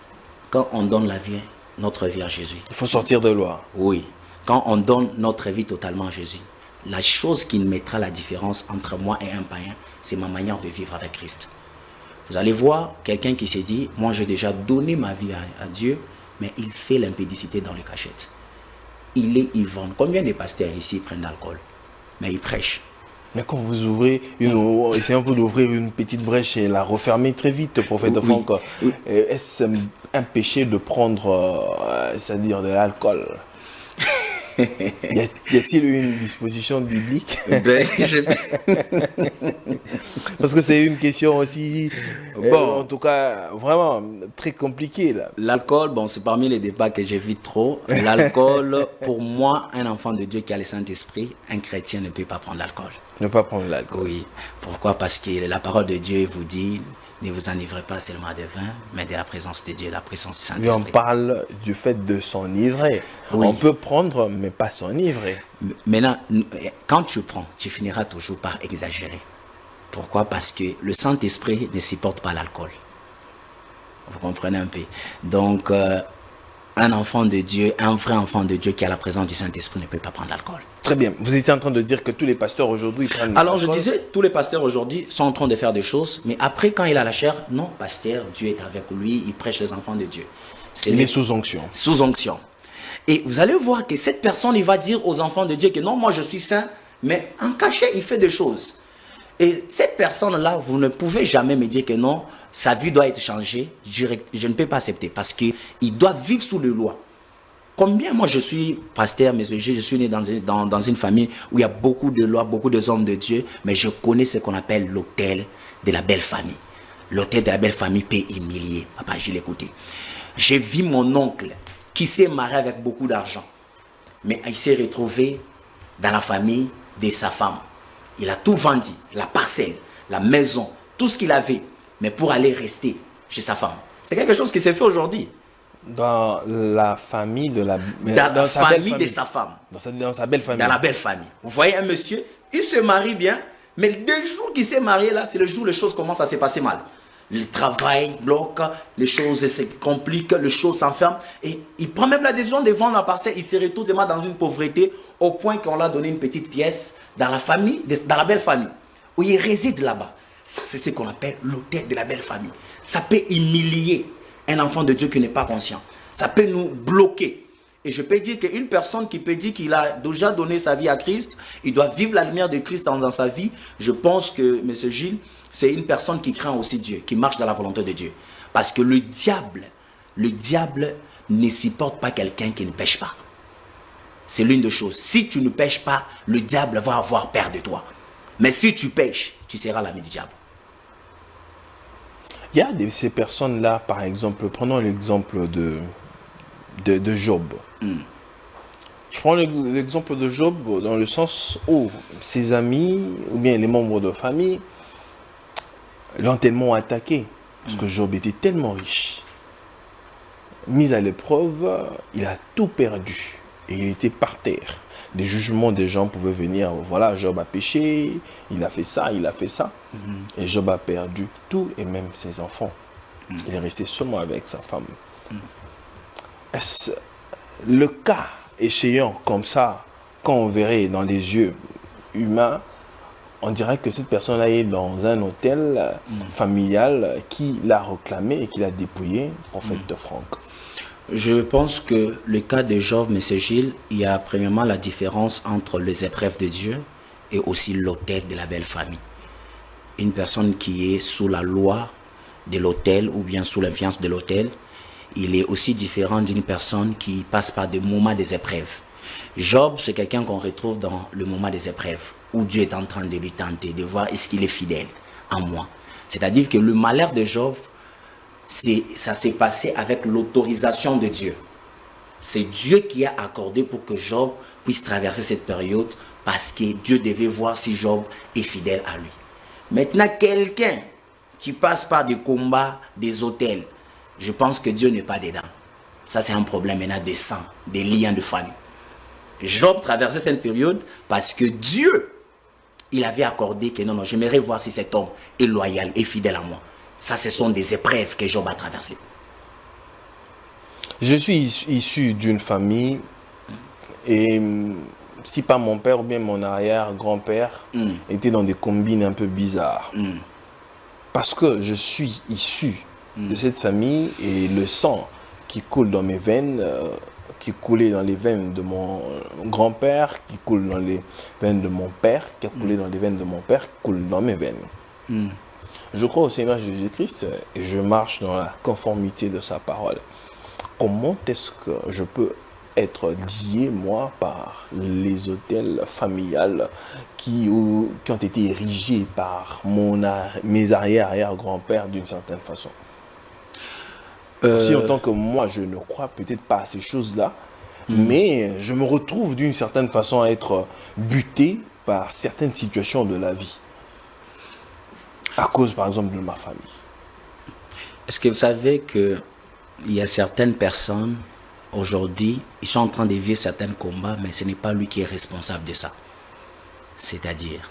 quand on donne la vie notre vie à Jésus. Il faut sortir de loi. Oui. Quand on donne notre vie totalement à Jésus, la chose qui mettra la différence entre moi et un païen, c'est ma manière de vivre avec Christ. Vous allez voir quelqu'un qui s'est dit, moi j'ai déjà donné ma vie à Dieu, mais il fait l'impédicité dans les cachettes. Il est ivrogne. Combien de pasteurs ici prennent de l'alcool? Mais ils prêchent. Mais quand vous ouvrez, essayez un peu d'ouvrir une petite brèche et la refermer très vite, prophète Franck. Oui. Est-ce un péché de prendre, c'est-à-dire de l'alcool? Y a-t-il une disposition biblique? Parce que c'est une question aussi, en tout cas, vraiment très compliquée. L'alcool, c'est parmi les débats que j'évite trop. L'alcool, pour moi, un enfant de Dieu qui a le Saint-Esprit, un chrétien ne peut pas prendre l'alcool. Ne pas prendre l'alcool. Oui. Pourquoi? Parce que la parole de Dieu vous dit, ne vous enivrez pas seulement de vin, mais de la présence de Dieu, la présence du Saint-Esprit. On parle du fait de s'enivrer. Oui. On peut prendre, mais pas s'enivrer. Maintenant, quand tu prends, tu finiras toujours par exagérer. Pourquoi? Parce que le Saint-Esprit ne supporte pas l'alcool. Vous comprenez un peu? Donc, un enfant de Dieu, un vrai enfant de Dieu qui a la présence du Saint-Esprit ne peut pas prendre l'alcool. Très bien. Vous étiez en train de dire que tous les pasteurs aujourd'hui prennent l'alcool. Alors, je disais, tous les pasteurs aujourd'hui sont en train de faire des choses, mais après, quand il a la chair, non, pasteur, Dieu est avec lui, il prêche les enfants de Dieu. Il est sous onction. Sous onction. Et vous allez voir que cette personne, il va dire aux enfants de Dieu que non, moi je suis saint, mais en cachet, il fait des choses. Et cette personne-là, vous ne pouvez jamais me dire que non, sa vie doit être changée. Je ne peux pas accepter parce qu'il doit vivre sous les lois. Combien moi je suis pasteur, mais je suis né dans une famille où il y a beaucoup de lois, beaucoup de hommes de Dieu, mais je connais ce qu'on appelle l'autel de la belle famille. L'autel de la belle famille peut humilier. Papa, je l'ai écouté. J'ai vu mon oncle qui s'est marié avec beaucoup d'argent, mais il s'est retrouvé dans la famille de sa femme. Il a tout vendu, la parcelle, la maison, tout ce qu'il avait, mais pour aller rester chez sa femme. C'est quelque chose qui s'est fait aujourd'hui. Dans la famille de la... Dans la famille de sa femme. Dans sa belle famille. Dans la belle famille. Vous voyez un monsieur, il se marie bien, mais le jour qu'il s'est marié là, c'est le jour où les choses commencent à se passer mal. Le travail bloque, les choses se compliquent, les choses s'enferment. Et il prend même la décision de vendre la parcelle. Il se retrouve dans une pauvreté au point qu'on l'a donné une petite pièce dans la famille, dans la belle famille, où il réside là-bas. Ça, c'est ce qu'on appelle l'autel de la belle famille. Ça peut humilier un enfant de Dieu qui n'est pas conscient. Ça peut nous bloquer. Et je peux dire qu'une personne qui peut dire qu'il a déjà donné sa vie à Christ, il doit vivre la lumière de Christ dans sa vie. Je pense que, M. Gilles, c'est une personne qui craint aussi Dieu, qui marche dans la volonté de Dieu. Parce que le diable ne supporte pas quelqu'un qui ne pêche pas. C'est l'une des choses. Si tu ne pêches pas, le diable va avoir peur de toi. Mais si tu pêches, tu seras l'ami du diable. Il y a ces personnes-là, par exemple, prenons l'exemple de Job. Je prends l'exemple de Job dans le sens où ses amis, ou bien les membres de famille, l'ont tellement attaqué. Parce que Job était tellement riche. Mis à l'épreuve, il a tout perdu. Et il était par terre. Des jugements des gens pouvaient venir. Voilà, Job a péché, il a fait ça, il a fait ça. Et Job a perdu tout et même ses enfants. Il est resté seulement avec sa femme. Est-ce le cas échéant comme ça, quand on verrait dans les yeux humains, on dirait que cette personne-là est dans un hôtel familial qui l'a réclamé et qui l'a dépouillé, prophète Franck. Je pense que le cas de Job, M. Gilles, il y a premièrement la différence entre les épreuves de Dieu et aussi l'autel de la belle famille. Une personne qui est sous la loi de l'autel ou bien sous l'influence de l'autel, il est aussi différent d'une personne qui passe par des moments des épreuves. Job, c'est quelqu'un qu'on retrouve dans le moment des épreuves, où Dieu est en train de lui tenter, de voir est-ce qu'il est fidèle en moi. C'est-à-dire que le malheur de Job, ça s'est passé avec l'autorisation de Dieu. C'est Dieu qui a accordé pour que Job puisse traverser cette période parce que Dieu devait voir si Job est fidèle à lui. Maintenant, quelqu'un qui passe par des combats, des autels, je pense que Dieu n'est pas dedans. Ça, c'est un problème maintenant de sang, des liens de famille. Job traversait cette période parce que Dieu, il avait accordé que non, j'aimerais voir si cet homme est loyal et fidèle à moi. Ça, ce sont des épreuves que Job a traversées. Je suis issu d'une famille et si pas mon père ou bien mon arrière-grand-père étaient dans des combines un peu bizarres. Parce que je suis issu de cette famille et le sang qui coule dans mes veines, qui coulait dans les veines de mon grand-père, qui coule dans les veines de mon père, qui a coulé dans les veines de mon père, coule dans mes veines. Je crois au Seigneur Jésus-Christ et je marche dans la conformité de sa parole. Comment est-ce que je peux être lié, moi, par les autels familiales qui ont été érigés par mes arrière-grands-pères d'une certaine façon? Si en tant que moi, je ne crois peut-être pas à ces choses-là, mais je me retrouve d'une certaine façon à être buté par certaines situations de la vie. À cause, par exemple, de ma famille. Est-ce que vous savez qu'il y a certaines personnes, aujourd'hui, ils sont en train de vivre certains combats, mais ce n'est pas lui qui est responsable de ça. C'est-à-dire,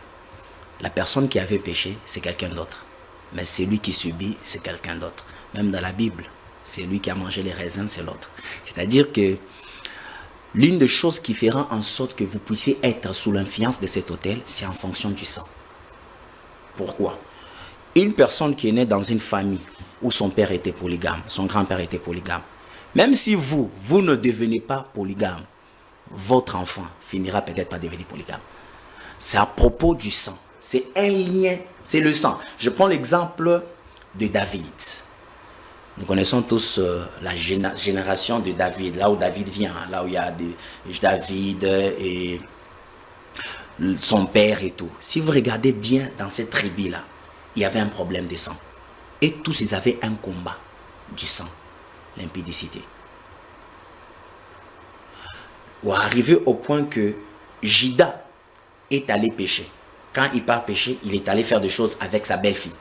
la personne qui avait péché, c'est quelqu'un d'autre. Mais celui qui subit, c'est quelqu'un d'autre. Même dans la Bible, c'est lui qui a mangé les raisins, c'est l'autre. C'est-à-dire que l'une des choses qui fera en sorte que vous puissiez être sous l'influence de cet autel, c'est en fonction du sang. Pourquoi? Une personne qui est née dans une famille où son père était polygame, son grand-père était polygame, même si vous ne devenez pas polygame, votre enfant finira peut-être par devenir polygame. C'est à propos du sang. C'est un lien, c'est le sang. Je prends l'exemple de David. Nous connaissons tous la génération de David, là où David vient, là où il y a David et son père et tout. Si vous regardez bien dans cette tribu-là, il y avait un problème de sang. Et tous, ils avaient un combat du sang, l'impudicité. Ou arrivé au point que Juda est allé pécher. Quand il part pécher, il est allé faire des choses avec sa belle-fille.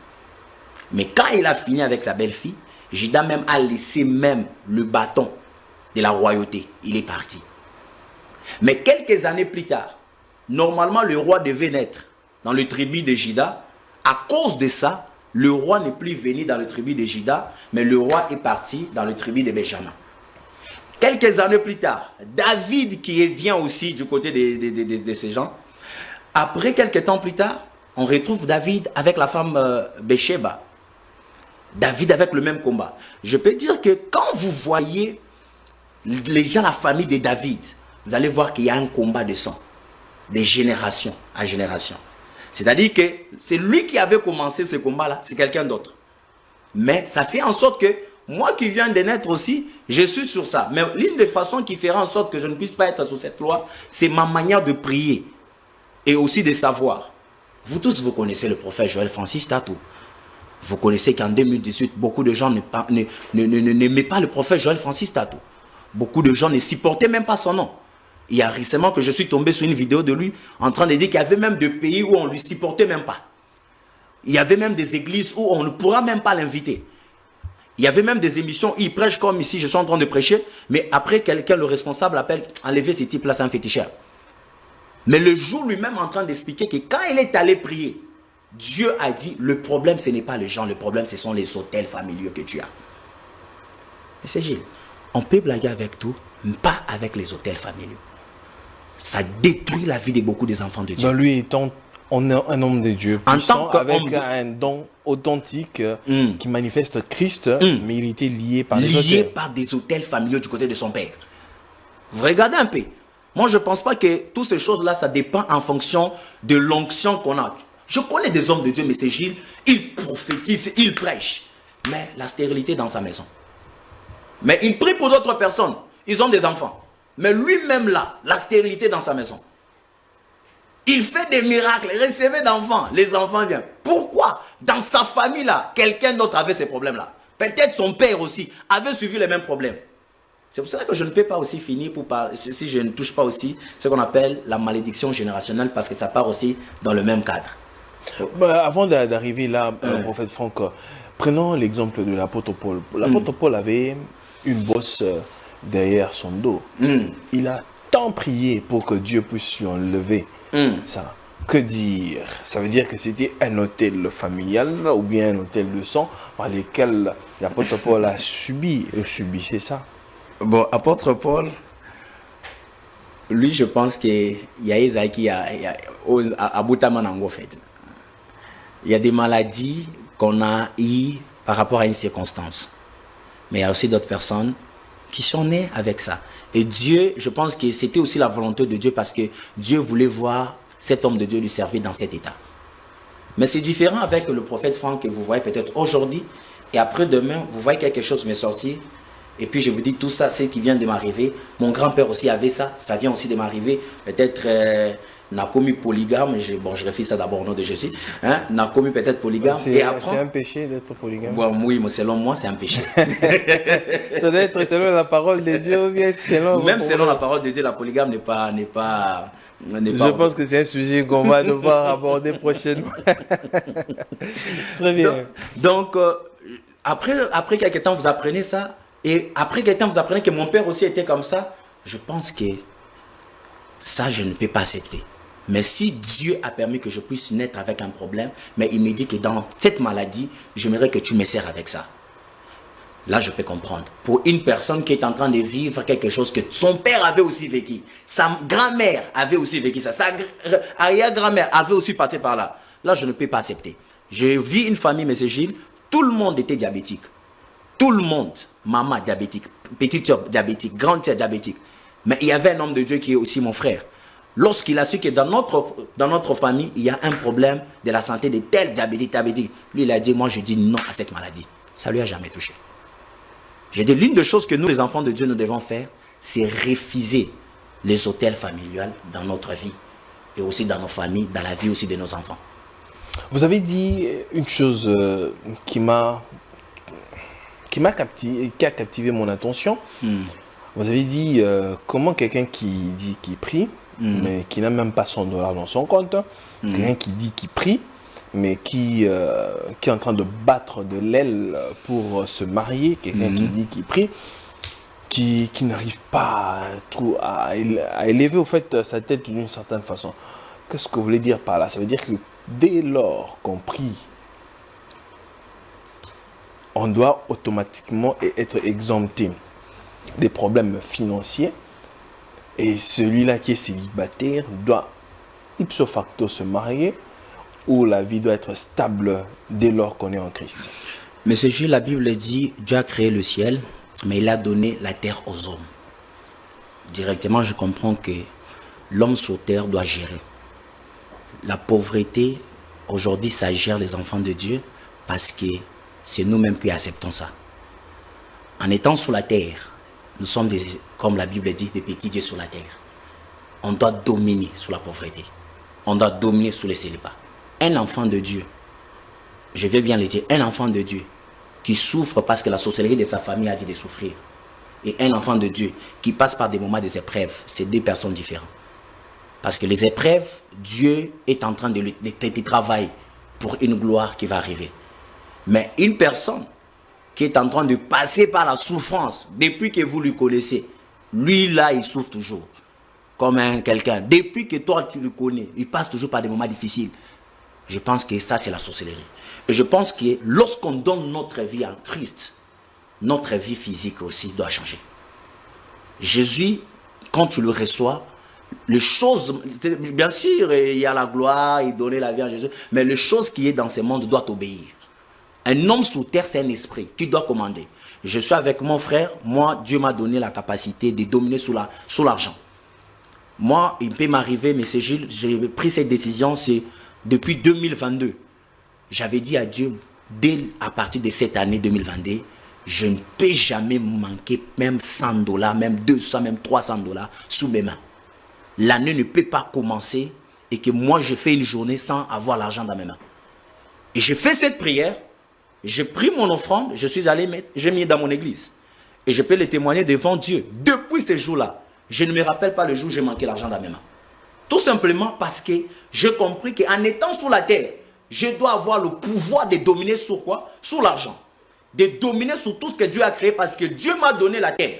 Mais quand il a fini avec sa belle-fille, Juda même a laissé même le bâton de la royauté. Il est parti. Mais quelques années plus tard, normalement le roi devait naître dans le tribu de Juda. À cause de ça, le roi n'est plus venu dans le tribu de Juda, mais le roi est parti dans le tribu de Benjamin. Quelques années plus tard, David qui vient aussi du côté de ces gens, après quelques temps plus tard, on retrouve David avec la femme Bécheba. David avec le même combat. Je peux dire que quand vous voyez les gens, la famille de David, vous allez voir qu'il y a un combat de sang, de génération à génération. C'est-à-dire que c'est lui qui avait commencé ce combat-là, c'est quelqu'un d'autre. Mais ça fait en sorte que moi qui viens de naître aussi, je suis sur ça. Mais l'une des façons qui fera en sorte que je ne puisse pas être sous cette loi, c'est ma manière de prier et aussi de savoir. Vous tous, vous connaissez le prophète Joël Francis Tatou. Vous connaissez qu'en 2018, beaucoup de gens n'aimaient pas le prophète Joël Francis Tatou. Beaucoup de gens ne supportaient même pas son nom. Il y a récemment que je suis tombé sur une vidéo de lui en train de dire qu'il y avait même des pays où on ne lui supportait même pas. Il y avait même des églises où on ne pourra même pas l'inviter. Il y avait même des émissions, il prêche comme ici, je suis en train de prêcher, mais après quelqu'un, le responsable appelle, enlevez ce type-là, c'est un féticheur. Mais le jour lui-même en train d'expliquer que quand il est allé prier, Dieu a dit, le problème ce n'est pas les gens, le problème ce sont les autels familiaux que tu as. Mais c'est Gilles, on peut blaguer avec tout, mais pas avec les autels familiaux. Ça détruit la vie de beaucoup des enfants de Dieu. Dans lui étant un homme de Dieu puissant, avec un don authentique qui manifeste Christ, mais il était lié par des autels. Lié par des autels familiaux du côté de son père. Vous regardez un peu. Moi, je ne pense pas que toutes ces choses-là, ça dépend en fonction de l'onction qu'on a. Je connais des hommes de Dieu, mais c'est Gilles, il prophétise, il prêche. Mais la stérilité dans sa maison. Mais il prie pour d'autres personnes. Ils ont des enfants. Mais lui-même là, la stérilité dans sa maison. Il fait des miracles, recevez d'enfants. Les enfants viennent. Pourquoi? Dans sa famille là, quelqu'un d'autre avait ces problèmes-là. Peut-être son père aussi avait suivi les mêmes problèmes. C'est pour ça que je ne peux pas aussi finir pour parler, si je ne touche pas aussi ce qu'on appelle la malédiction générationnelle, parce que ça part aussi dans le même cadre. Avant d'arriver là, prophète Franck, prenons l'exemple de l'apôtre Paul. L'apôtre Paul avait une bosse derrière son dos. Il a tant prié pour que Dieu puisse lui enlever ça. Que dire? Ça veut dire que c'était un autel familial ou bien un autel de sang par lequel l'apôtre Paul a subi, subissait ça. Bon, apôtre Paul, lui, je pense qu'il y a Isaïe qui a Boutamanango, en fait. Il y a des maladies qu'on a eues par rapport à une circonstance. Mais il y a aussi d'autres personnes qui sont nées avec ça. Et Dieu, je pense que c'était aussi la volonté de Dieu parce que Dieu voulait voir cet homme de Dieu lui servir dans cet état. Mais c'est différent avec le prophète Franck que vous voyez peut-être aujourd'hui et après-demain, vous voyez quelque chose m'est sorti. Et puis je vous dis tout ça, c'est qui vient de m'arriver. Mon grand-père aussi avait ça, ça vient aussi de m'arriver. Peut-être n'a commis polygame, je refais ça d'abord au nom de Jésus. Hein? N'a commis peut-être polygame. C'est un péché d'être polygame. Bon, oui, mais selon moi, c'est un péché. Ça doit être selon la parole de Dieu ou bien selon... Même selon la parole de Dieu, la polygame n'est pas... Je pense que c'est un sujet qu'on va devoir aborder prochainement. Très bien. Donc après quelques temps, vous apprenez ça. Et après quelques temps, vous apprenez que mon père aussi était comme ça. Je pense que ça, je ne peux pas accepter. Mais si Dieu a permis que je puisse naître avec un problème, mais il me dit que dans cette maladie, j'aimerais que tu me sers avec ça. Là, je peux comprendre. Pour une personne qui est en train de vivre quelque chose que son père avait aussi vécu, sa grand-mère avait aussi vécu ça, sa arrière-grand-mère avait aussi passé par là. Là, je ne peux pas accepter. J'ai vu une famille, M. Gilles, tout le monde était diabétique. Tout le monde, maman diabétique, petite soeur diabétique, grande soeur diabétique. Mais il y avait un homme de Dieu qui est aussi mon frère. Lorsqu'il a su que dans notre famille, il y a un problème de la santé de tel diabétique, lui, il a dit, moi, je dis non à cette maladie. Ça ne lui a jamais touché. J'ai dit, l'une des choses que nous, les enfants de Dieu, nous devons faire, c'est refuser les hôtels familiales dans notre vie et aussi dans nos familles, dans la vie aussi de nos enfants. Vous avez dit une chose qui a captivé mon attention. Vous avez dit comment quelqu'un qui dit qu'il prie, mais qui n'a même pas $100 dans son compte, quelqu'un qui dit qu'il prie, mais qui est en train de battre de l'aile pour se marier, quelqu'un qui dit qu'il prie, qui n'arrive pas à élever au fait sa tête d'une certaine façon. Qu'est-ce que vous voulez dire par là? Ça veut dire que dès lors qu'on prie, on doit automatiquement être exempté des problèmes financiers, et celui-là qui est célibataire doit ipso facto se marier, ou la vie doit être stable dès lors qu'on est en Christ. Mais ce jour, la Bible dit, Dieu a créé le ciel, mais il a donné la terre aux hommes. Directement, je comprends que l'homme sur terre doit gérer. La pauvreté, aujourd'hui, ça gère les enfants de Dieu, parce que c'est nous-mêmes qui acceptons ça. En étant sur la terre, nous sommes, comme la Bible dit, des petits dieux sur la terre. On doit dominer sur la pauvreté. On doit dominer sur les célibats. Un enfant de Dieu, je vais bien le dire, un enfant de Dieu qui souffre parce que la sorcellerie de sa famille a dit de souffrir. Et un enfant de Dieu qui passe par des moments des épreuves, c'est deux personnes différentes. Parce que les épreuves, Dieu est en train de travailler pour une gloire qui va arriver. Mais une personne qui est en train de passer par la souffrance, depuis que vous le connaissez, lui là, il souffre toujours. Comme quelqu'un. Depuis que toi, tu le connais, il passe toujours par des moments difficiles. Je pense que ça, c'est la sorcellerie. Et je pense que lorsqu'on donne notre vie en Christ, notre vie physique aussi doit changer. Jésus, quand tu le reçois, les choses, bien sûr, il y a la gloire, il donnait la vie à Jésus, mais les choses qui est dans ce monde doivent obéir. Un homme sous terre, c'est un esprit qui doit commander. Je suis avec mon frère, moi, Dieu m'a donné la capacité de dominer sur l'argent. Moi, il peut m'arriver, mais c'est Gilles, j'ai pris cette décision, c'est depuis 2022. J'avais dit à Dieu, à partir de cette année 2022, je ne peux jamais manquer même $100, même 200, même $300 sous mes mains. L'année ne peut pas commencer et que moi, je fais une journée sans avoir l'argent dans mes mains. Et j'ai fait cette prière, j'ai pris mon offrande, je suis allé mettre, j'ai mis dans mon église. Et je peux le témoigner devant Dieu. Depuis ce jour-là, je ne me rappelle pas le jour où j'ai manqué l'argent dans mes mains. Tout simplement parce que j'ai compris qu'en étant sur la terre, je dois avoir le pouvoir de dominer sur quoi? Sur l'argent. De dominer sur tout ce que Dieu a créé parce que Dieu m'a donné la terre.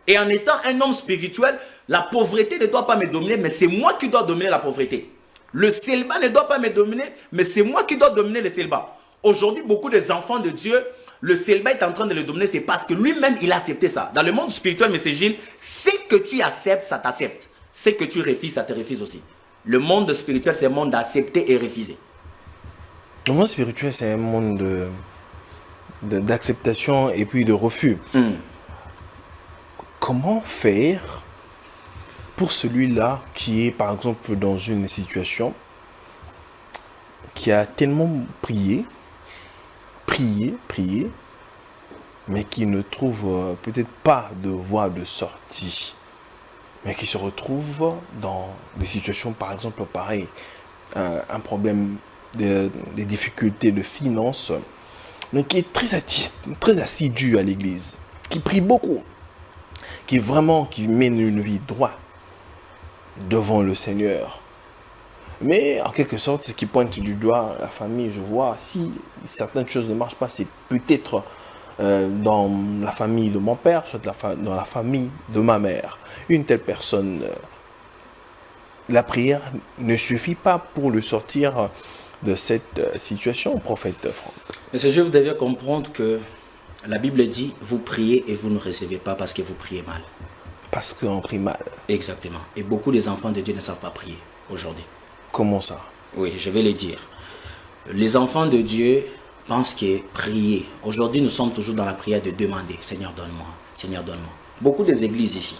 Et en étant un homme spirituel, la pauvreté ne doit pas me dominer, mais c'est moi qui dois dominer la pauvreté. Le célibat ne doit pas me dominer, mais c'est moi qui dois dominer le célibat. Aujourd'hui, beaucoup des enfants de Dieu le célibat est en train de le dominer, c'est parce que lui-même, il a accepté ça. Dans le monde spirituel, M. Gilles, ce que tu acceptes, ça t'accepte. Ce que tu refuses, ça te refuse aussi. Le monde spirituel, c'est un monde d'accepter et refuser. Le monde spirituel, c'est un monde d'acceptation et puis de refus. Comment faire pour celui-là qui est, par exemple, dans une situation qui a tellement prié, mais qui ne trouve peut-être pas de voie de sortie, mais qui se retrouve dans des situations, par exemple, pareilles, un problème, des difficultés de finances, mais qui est très assidu à l'église, qui prie beaucoup, qui mène une vie droite devant le Seigneur. Mais en quelque sorte, ce qui pointe du doigt la famille, je vois, si certaines choses ne marchent pas, c'est peut-être dans la famille de mon père, soit dans la famille de ma mère. Une telle personne, la prière ne suffit pas pour le sortir de cette situation, prophète Franck. Monsieur, je vous devais comprendre que la Bible dit, vous priez et vous ne recevez pas parce que vous priez mal. Parce qu'on prie mal. Exactement. Et beaucoup des enfants de Dieu ne savent pas prier aujourd'hui. Comment ça? Oui, je vais le dire. Les enfants de Dieu pensent que prier. Aujourd'hui, nous sommes toujours dans la prière de demander. Seigneur, donne-moi. Seigneur, donne-moi. Beaucoup des églises ici,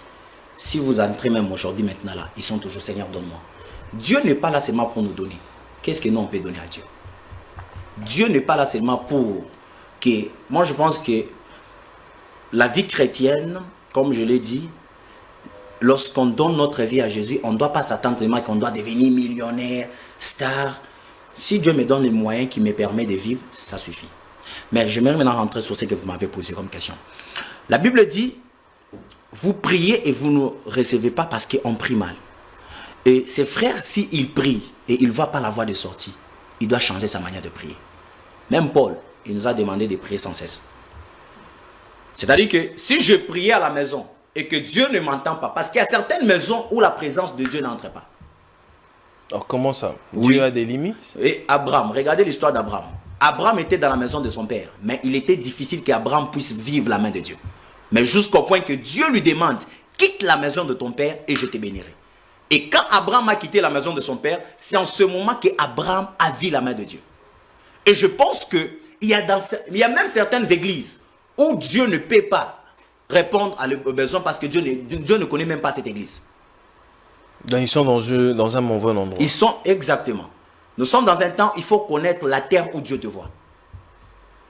si vous entrez même aujourd'hui, maintenant là, ils sont toujours Seigneur, donne-moi. Dieu n'est pas là seulement pour nous donner. Qu'est-ce que nous, on peut donner à Dieu? Dieu n'est pas là seulement pour que... Moi, je pense que la vie chrétienne, comme je l'ai dit, lorsqu'on donne notre vie à Jésus, on ne doit pas s'attendre seulement qu'on doit devenir millionnaire, star. Si Dieu me donne les moyens qui me permettent de vivre, ça suffit. Mais j'aimerais maintenant rentrer sur ce que vous m'avez posé comme question. La Bible dit, vous priez et vous ne recevez pas parce qu'on prie mal. Et ses frères, s'ils prient et ils ne voient pas la voie de sortie, il doit changer sa manière de prier. Même Paul, il nous a demandé de prier sans cesse. C'est-à-dire que si je priais à la maison, et que Dieu ne m'entend pas. Parce qu'il y a certaines maisons où la présence de Dieu n'entre pas. Alors comment ça? Oui. Dieu a des limites? Et Abraham, regardez l'histoire d'Abraham. Abraham était dans la maison de son père. Mais il était difficile qu'Abraham puisse vivre la main de Dieu. Mais jusqu'au point que Dieu lui demande, quitte la maison de ton père et je te bénirai. Et quand Abraham a quitté la maison de son père, c'est en ce moment qu'Abraham a vu la main de Dieu. Et je pense qu'il y a même certaines églises où Dieu ne peut pas répondre à leurs besoins parce que Dieu ne connaît même pas cette église. Donc ils sont dans un mauvais endroit. Ils sont exactement. Nous sommes dans un temps, il faut connaître la terre où Dieu te voit.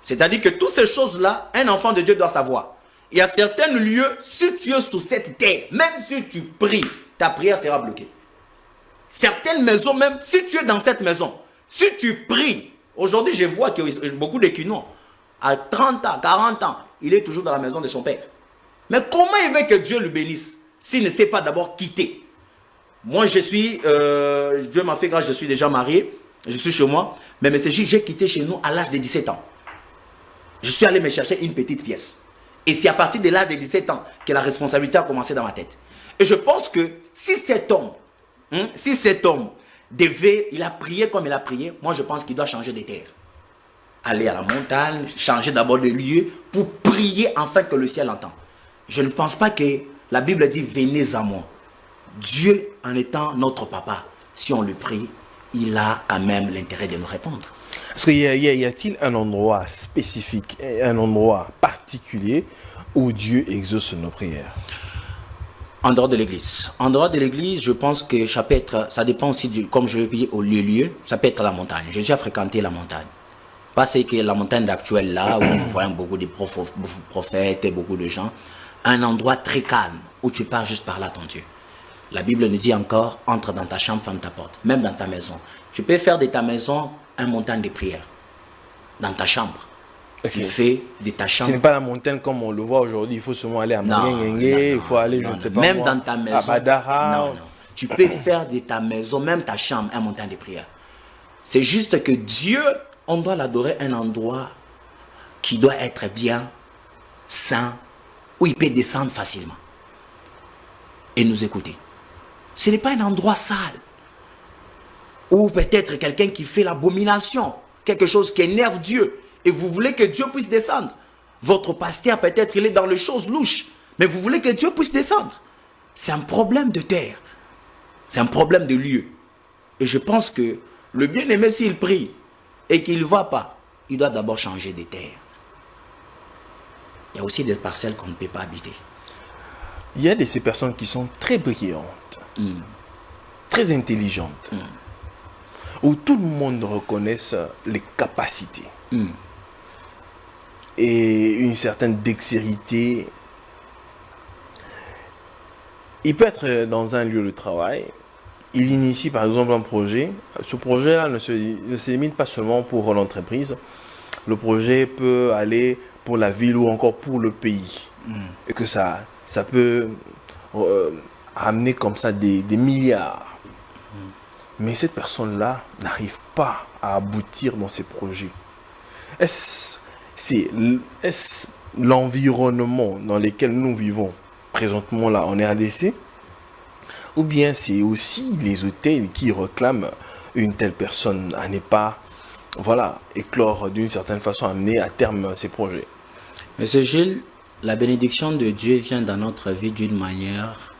C'est-à-dire que toutes ces choses-là, un enfant de Dieu doit savoir. Il y a certains lieux, si tu es sous cette terre, même si tu pries, ta prière sera bloquée. Certaines maisons même, si tu es dans cette maison, si tu pries, aujourd'hui je vois que beaucoup de Kinois, à 30 ans, 40 ans, il est toujours dans la maison de son père. Mais comment il veut que Dieu le bénisse s'il ne sait pas d'abord quitter? Moi, Dieu m'a fait grâce, je suis déjà marié, je suis chez moi. Mais j'ai quitté chez nous à l'âge de 17 ans. Je suis allé me chercher une petite pièce. Et c'est à partir de l'âge de 17 ans que la responsabilité a commencé dans ma tête. Et je pense que si cet homme il a prié comme il a prié, moi je pense qu'il doit changer de terre. Aller à la montagne, changer d'abord de lieu pour prier afin que le ciel entende. Je ne pense pas que la Bible dit venez à moi. Dieu en étant notre papa, si on le prie, il a quand même l'intérêt de nous répondre. Est-ce qu'il y a-t-il un endroit spécifique, un endroit particulier où Dieu exauce nos prières? En dehors de l'église. En dehors de l'église, je pense que ça peut être, ça dépend aussi comme je l'ai dit au lieu, ça peut être la montagne. Je suis à fréquenter la montagne. Parce que la montagne actuelle là, où nous voyons beaucoup de prophètes et beaucoup de gens, un endroit très calme, où tu pars juste par là ton Dieu. La Bible nous dit encore, entre dans ta chambre, ferme ta porte. Même dans ta maison. Tu peux faire de ta maison un montagne de prière. Dans ta chambre. Okay. Tu fais de ta chambre. Ce n'est pas la montagne comme on le voit aujourd'hui. Il faut seulement aller à Mangengenge, il faut aller, je ne sais pas même moi, dans ta maison, à Badara. Non. Tu peux faire de ta maison, même ta chambre, un montagne de prière. C'est juste que Dieu, on doit l'adorer un endroit qui doit être bien, sain, où il peut descendre facilement. Et nous écouter. Ce n'est pas un endroit sale. Ou peut-être quelqu'un qui fait l'abomination. Quelque chose qui énerve Dieu. Et vous voulez que Dieu puisse descendre. Votre pasteur, peut-être, il est dans les choses louches. Mais vous voulez que Dieu puisse descendre. C'est un problème de terre. C'est un problème de lieu. Et je pense que le bien-aimé, s'il prie et qu'il ne va pas, il doit d'abord changer de terre. Il y a aussi des parcelles qu'on ne peut pas habiter. Il y a de ces personnes qui sont très brillantes, très intelligentes, où tout le monde reconnaît les capacités et une certaine dextérité. Il peut être dans un lieu de travail, il initie par exemple un projet. Ce projet-là ne se limite pas seulement pour l'entreprise. Le projet peut aller pour la ville ou encore pour le pays. Et que ça peut amener comme ça des milliards. Mais cette personne-là n'arrive pas à aboutir dans ses projets. Est-ce l'environnement dans lequel nous vivons présentement là en RDC? Ou bien c'est aussi les hôtels qui réclament une telle personne à ne pas éclore d'une certaine façon, amener à terme ses projets? Monsieur Gilles, la bénédiction de Dieu vient dans notre vie d'une manière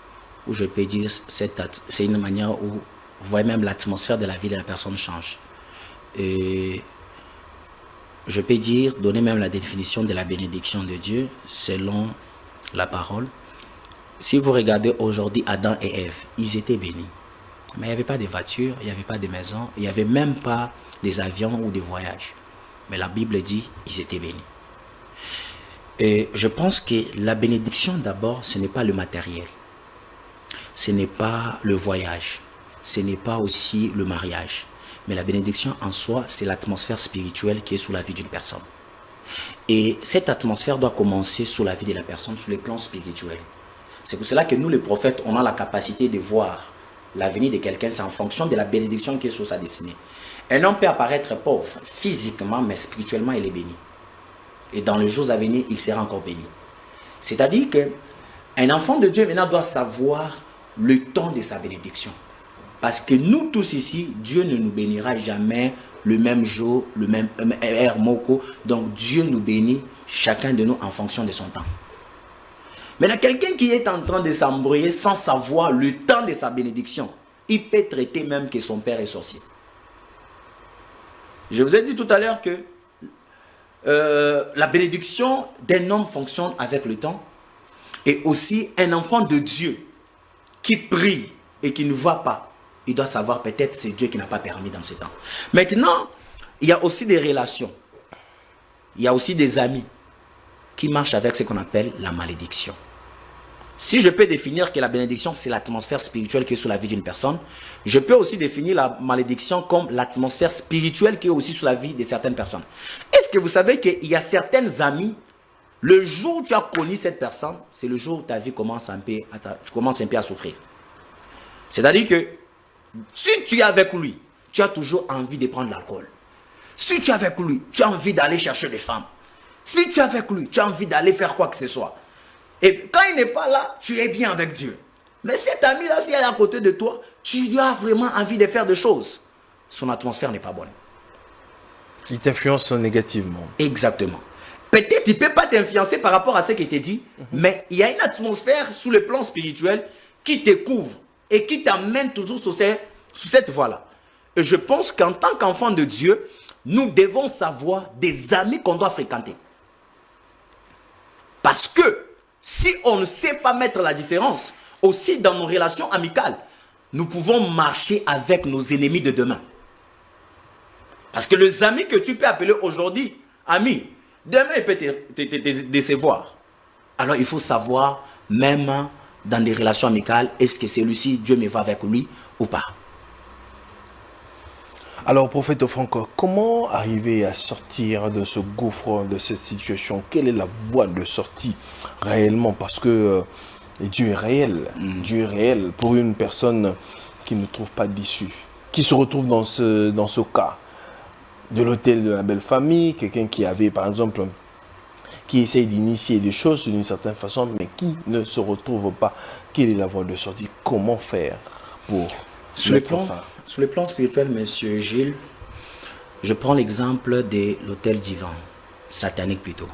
où je peux dire, c'est une manière où vous voyez même l'atmosphère de la vie de la personne change. Et je peux dire, donner même la définition de la bénédiction de Dieu selon la parole. Si vous regardez aujourd'hui Adam et Ève, ils étaient bénis. Mais il n'y avait pas de voitures, il n'y avait pas de maisons, il n'y avait même pas des avions ou des voyages. Mais la Bible dit ils étaient bénis. Et je pense que la bénédiction d'abord, ce n'est pas le matériel. Ce n'est pas le voyage. Ce n'est pas aussi le mariage. Mais la bénédiction en soi, c'est l'atmosphère spirituelle qui est sous la vie d'une personne. Et cette atmosphère doit commencer sous la vie de la personne, sous le plan spirituel. C'est pour cela que nous, les prophètes, on a la capacité de voir l'avenir de quelqu'un, c'est en fonction de la bénédiction qui est sur sa destinée. Un homme peut apparaître pauvre physiquement, mais spirituellement, il est béni. Et dans les jours à venir, il sera encore béni. C'est-à-dire qu'un enfant de Dieu maintenant doit savoir le temps de sa bénédiction. Parce que nous tous ici, Dieu ne nous bénira jamais le même jour, le même heure, moko. Donc Dieu nous bénit, chacun de nous, en fonction de son temps. Maintenant, quelqu'un qui est en train de s'embrouiller sans savoir le temps de sa bénédiction, il peut traiter même que son père est sorcier. Je vous ai dit tout à l'heure que la bénédiction d'un homme fonctionne avec le temps. Et aussi, un enfant de Dieu qui prie et qui ne voit pas, il doit savoir peut-être c'est Dieu qui n'a pas permis dans ce temps. Maintenant, il y a aussi des relations. Il y a aussi des amis qui marchent avec ce qu'on appelle la malédiction. Si je peux définir que la bénédiction, c'est l'atmosphère spirituelle qui est sous la vie d'une personne, je peux aussi définir la malédiction comme l'atmosphère spirituelle qui est aussi sous la vie de certaines personnes. Est-ce que vous savez qu'il y a certaines amies, le jour où tu as connu cette personne, c'est le jour où ta vie commence tu commences un peu à souffrir. C'est-à-dire que si tu es avec lui, tu as toujours envie de prendre l'alcool. Si tu es avec lui, tu as envie d'aller chercher des femmes. Si tu es avec lui, tu as envie d'aller faire quoi que ce soit. Et quand il n'est pas là, tu es bien avec Dieu. Mais cette amie-là, si elle est à côté de toi, tu as vraiment envie de faire des choses. Son atmosphère n'est pas bonne. Il t'influence négativement. Exactement. Peut-être il ne peut pas t'influencer par rapport à ce qui t'est dit, mais il y a une atmosphère sous le plan spirituel qui te couvre et qui t'amène toujours sur cette voie-là. Et je pense qu'en tant qu'enfant de Dieu, nous devons savoir des amis qu'on doit fréquenter. Parce que si on ne sait pas mettre la différence, aussi dans nos relations amicales, nous pouvons marcher avec nos ennemis de demain. Parce que les amis que tu peux appeler aujourd'hui, amis, demain il peut te décevoir. Alors il faut savoir, même dans des relations amicales, est-ce que celui-ci, Dieu me va avec lui ou pas? Alors, prophète Franck, comment arriver à sortir de ce gouffre, de cette situation? Quelle est la voie de sortie réellement? Parce que Dieu est réel. Dieu est réel pour une personne qui ne trouve pas d'issue, qui se retrouve dans ce cas de l'hôtel de la belle famille, quelqu'un qui avait, par exemple, qui essaye d'initier des choses d'une certaine façon, mais qui ne se retrouve pas. Quelle est la voie de sortie? Comment faire pour Sur le plan spirituel, monsieur Gilles, Je prends l'exemple de l'autel divin, satanique plutôt.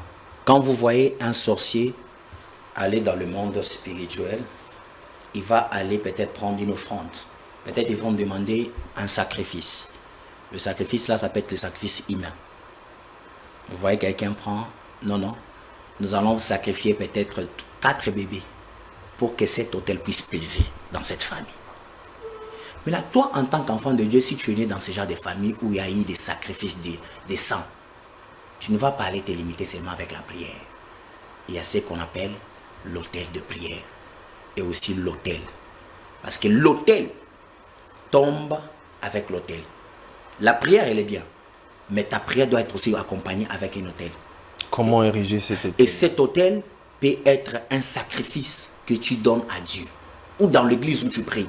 Quand vous voyez un sorcier aller dans le monde spirituel, il va aller peut-être prendre une offrande. Peut-être ils vont demander un sacrifice. Le sacrifice là, ça peut être le sacrifice humain. Vous voyez quelqu'un prend, non, nous allons sacrifier peut-être 4 bébés pour que cet autel puisse peser dans cette famille. Mais là, toi, en tant qu'enfant de Dieu, si tu es né dans ce genre de famille où il y a eu des sacrifices des sangs, tu ne vas pas aller te limiter seulement avec la prière. Il y a ce qu'on appelle l'autel de prière et aussi l'autel. Parce que l'autel tombe avec l'autel. La prière, elle est bien, mais ta prière doit être aussi accompagnée avec un autel. Comment ériger cet autel? Et cet autel peut être un sacrifice que tu donnes à Dieu ou dans l'église où tu pries.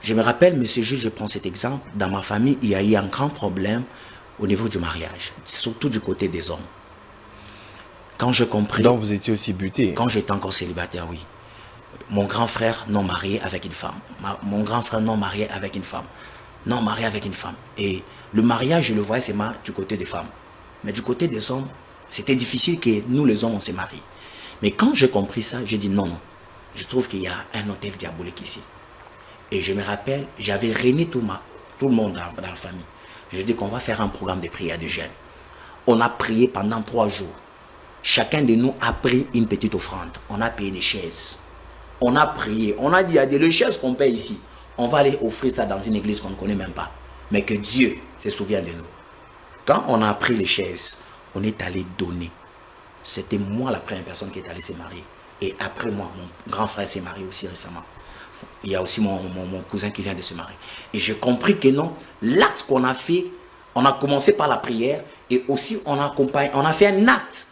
Je me rappelle, monsieur juge, je prends cet exemple. Dans ma famille, il y a eu un grand problème au niveau du mariage, surtout du côté des hommes. Quand j'ai compris... Donc vous étiez aussi buté? Quand j'étais encore célibataire, oui. Mon grand frère non marié avec une femme. Mon grand frère non marié avec une femme. Non marié avec une femme. Et le mariage, je le voyais seulement du côté des femmes. Mais du côté des hommes, c'était difficile que nous les hommes, on se marie. Mais quand j'ai compris ça, j'ai dit non. Je trouve qu'il y a un autel diabolique ici. Et je me rappelle, j'avais réuni tout le monde dans la famille. J'ai dit qu'on va faire un programme de prière de jeûne. On a prié pendant 3 jours. Chacun de nous a pris une petite offrande. On a payé des chaises. On a prié. On a dit, il y a des chaises qu'on paye ici. On va aller offrir ça dans une église qu'on ne connaît même pas. Mais que Dieu se souvient de nous. Quand on a pris les chaises, on est allé donner. C'était moi la première personne qui est allée se marier. Et après moi, mon grand frère s'est marié aussi récemment. Il y a aussi mon cousin qui vient de se marier. Et j'ai compris que non, l'acte qu'on a fait, on a commencé par la prière et aussi on a fait un acte,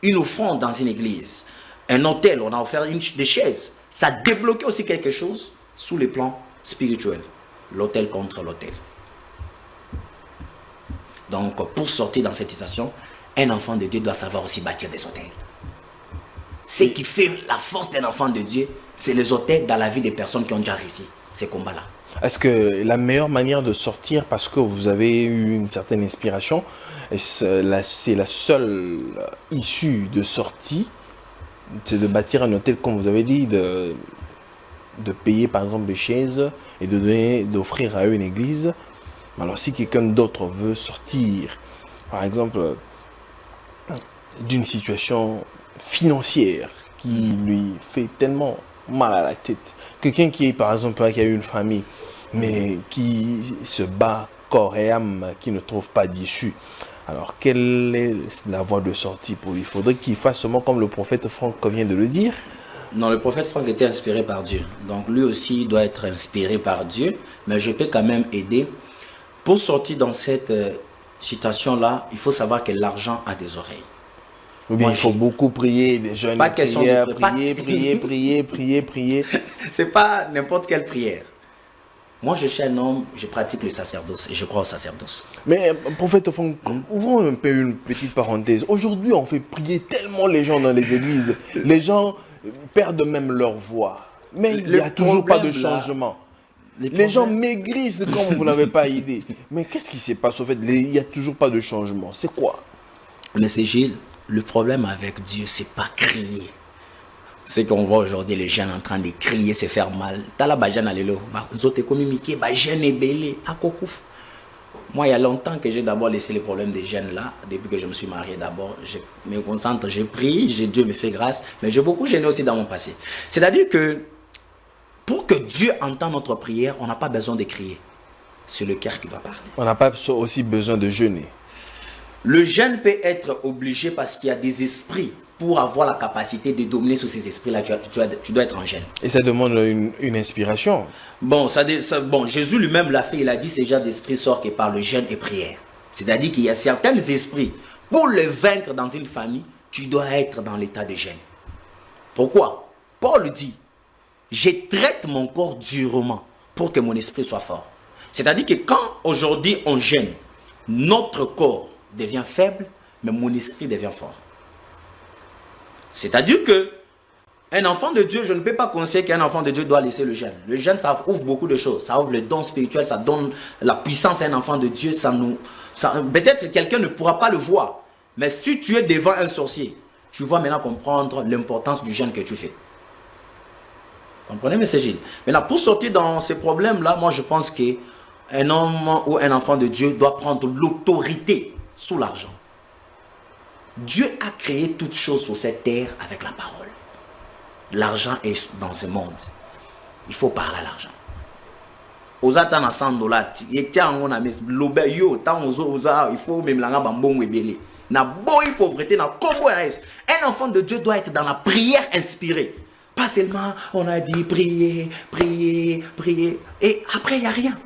une offrande dans une église, un hôtel, on a offert des chaises. Ça a débloqué aussi quelque chose sous le plan spirituel. L'hôtel contre l'hôtel. Donc, pour sortir dans cette situation, un enfant de Dieu doit savoir aussi bâtir des hôtels. Ce qui fait la force d'un enfant de Dieu, c'est les hôtels dans la vie des personnes qui ont déjà réussi ces combats-là. Est-ce que la meilleure manière de sortir, parce que vous avez eu une certaine inspiration, c'est la seule issue de sortie, c'est de bâtir un hôtel, comme vous avez dit, de payer par exemple des chaises et d'offrir à eux une église. Alors si quelqu'un d'autre veut sortir, par exemple, d'une situation financière qui lui fait tellement mal à la tête, quelqu'un qui, par exemple, qui a eu une famille, mais qui se bat corps et âme, qui ne trouve pas d'issue, alors quelle est la voie de sortie pour lui? Il faudrait qu'il fasse seulement comme le prophète Franck vient de le dire. Non, le prophète Franck était inspiré par Dieu. Donc lui aussi doit être inspiré par Dieu, mais je peux quand même aider. Pour sortir dans cette situation-là, il faut savoir que l'argent a des oreilles. Ou bien il faut beaucoup prier, des jeunes pas question de prier. C'est pas n'importe quelle prière. Moi, je suis un homme, je pratique le sacerdoce et je crois au sacerdoce. Mais prophète, ouvrons un peu une petite parenthèse. Aujourd'hui, on fait prier tellement les gens dans les églises. Les gens perdent même leur voix. Mais il n'y a toujours pas de changement. Les gens maigrissent comme vous n'avez pas idée. Mais qu'est-ce qui se passe au fait? Il n'y a toujours pas de changement. C'est quoi? Mais c'est Gilles, le problème avec Dieu, c'est pas crier. C'est qu'on voit aujourd'hui les jeunes en train de crier, se faire mal. Moi, il y a longtemps que j'ai d'abord laissé les problèmes des jeunes là. Depuis que je me suis marié d'abord, je me concentre, je prie, Dieu me fait grâce. Mais j'ai beaucoup gêné aussi dans mon passé. C'est-à-dire que pour que Dieu entende notre prière, on n'a pas besoin de crier. C'est le cœur qui va parler. On n'a pas aussi besoin de jeûner. Le jeûne peut être obligé parce qu'il y a des esprits. Pour avoir la capacité de dominer sur ces esprits-là, tu dois être en jeûne. Et ça demande une inspiration. Bon, Jésus lui-même l'a fait. Il a dit ces genres d'esprits sortent que par le jeûne et prière. C'est-à-dire qu'il y a certains esprits. Pour les vaincre dans une famille, tu dois être dans l'état de jeûne. Pourquoi? Paul dit, je traite mon corps durement pour que mon esprit soit fort. C'est-à-dire que quand aujourd'hui on jeûne, notre corps devient faible, mais mon esprit devient fort. C'est-à-dire que un enfant de Dieu, je ne peux pas conseiller qu'un enfant de Dieu doit laisser le jeûne. Le jeûne, ça ouvre beaucoup de choses. Ça ouvre le don spirituel, ça donne la puissance à un enfant de Dieu, ça Peut-être quelqu'un ne pourra pas le voir. Mais si tu es devant un sorcier, tu vas maintenant comprendre l'importance du jeûne que tu fais. Comprenez, M. Gilles? Maintenant, pour sortir dans ces problèmes-là, moi je pense qu'un homme ou un enfant de Dieu doit prendre l'autorité sous l'argent. Dieu a créé toutes choses sur cette terre avec la parole. L'argent est dans ce monde. Il faut parler à l'argent. Aux attentes à $100, il faut même la bambou et belé. Na boy pauvreté, na combo. Un enfant de Dieu doit être dans la prière inspirée. Pas seulement on a dit prier, prier, prier. Et après, il n'y a rien.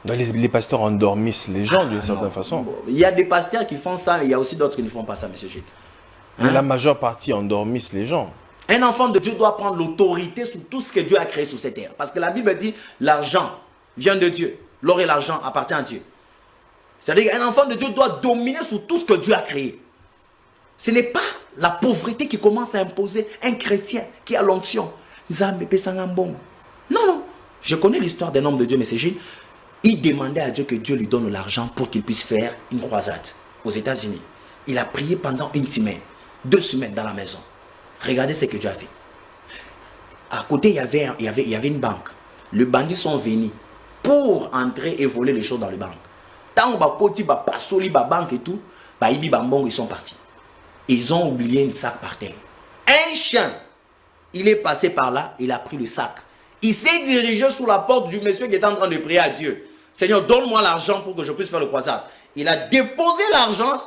Les pasteurs endormissent les gens d'une certaine façon. Il y a des pasteurs qui font ça, il y a aussi d'autres qui ne font pas ça, M. Gilles. Mais la majeure partie endormissent les gens. Un enfant de Dieu doit prendre l'autorité sur tout ce que Dieu a créé sur cette terre. Parce que la Bible dit l'argent vient de Dieu. L'or et l'argent appartiennent à Dieu. C'est-à-dire qu'un enfant de Dieu doit dominer sur tout ce que Dieu a créé. Ce n'est pas la pauvreté qui commence à imposer un chrétien qui a l'onction. Non, non. Je connais l'histoire d'un homme de Dieu, M. Gilles. Il demandait à Dieu que Dieu lui donne l'argent pour qu'il puisse faire une croisade aux États-Unis. Il a prié pendant une semaine, 2 semaines dans la maison. Regardez ce que Dieu a fait. À côté, il y avait une banque. Les bandits sont venus pour entrer et voler les choses dans la banque. Tant que banque et tout, ils sont partis. Ils ont oublié une sac par terre. Un chien, il est passé par là, il a pris le sac. Il s'est dirigé sous la porte du monsieur qui était en train de prier à Dieu. Seigneur, donne-moi l'argent pour que je puisse faire le croisade. Il a déposé l'argent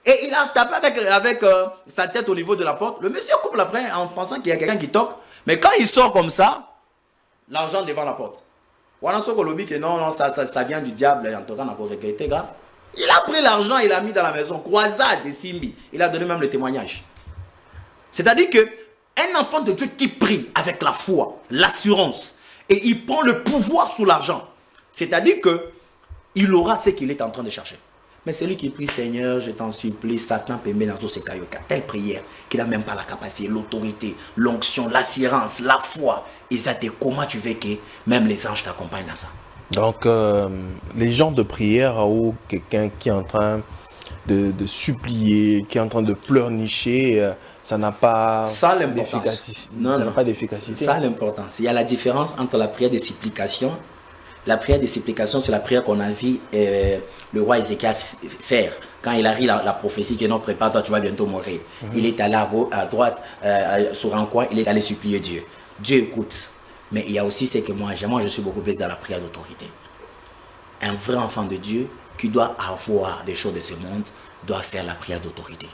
et il a tapé avec sa tête au niveau de la porte. Le monsieur coupe après en pensant qu'il y a quelqu'un qui toque. Mais quand il sort comme ça, l'argent devant la porte. Non, ça vient du diable. En tout cas, c'est grave. Il a pris l'argent, il l'a mis dans la maison. Croisade de Simbi. Il a donné même le témoignage. C'est-à-dire que un enfant de Dieu qui prie avec la foi, l'assurance, et il prend le pouvoir sous l'argent, c'est-à-dire qu'il aura ce qu'il est en train de chercher. Mais celui qui prie, Seigneur, je t'en supplie, Satan peut mettre dans ce cailloca, telle prière qu'il n'a même pas la capacité, l'autorité, l'onction, l'assurance, la foi. Et ça, comment tu veux que même les anges t'accompagnent dans ça? Donc, les gens de prière ou quelqu'un qui est en train de supplier, qui est en train de pleurnicher, ça n'a pas d'efficacité. Ça a l'importance. Il y a la différence entre la prière de supplication. La prière de supplication, c'est la prière qu'on a vu le roi Ézéchias faire. Quand il a ri la prophétie que non, prépare-toi, tu vas bientôt mourir. Il est allé à droite, sur un coin, il est allé supplier Dieu. Dieu écoute. Mais il y a aussi ce que moi je suis beaucoup plus dans la prière d'autorité. Un vrai enfant de Dieu qui doit avoir des choses de ce monde doit faire la prière d'autorité.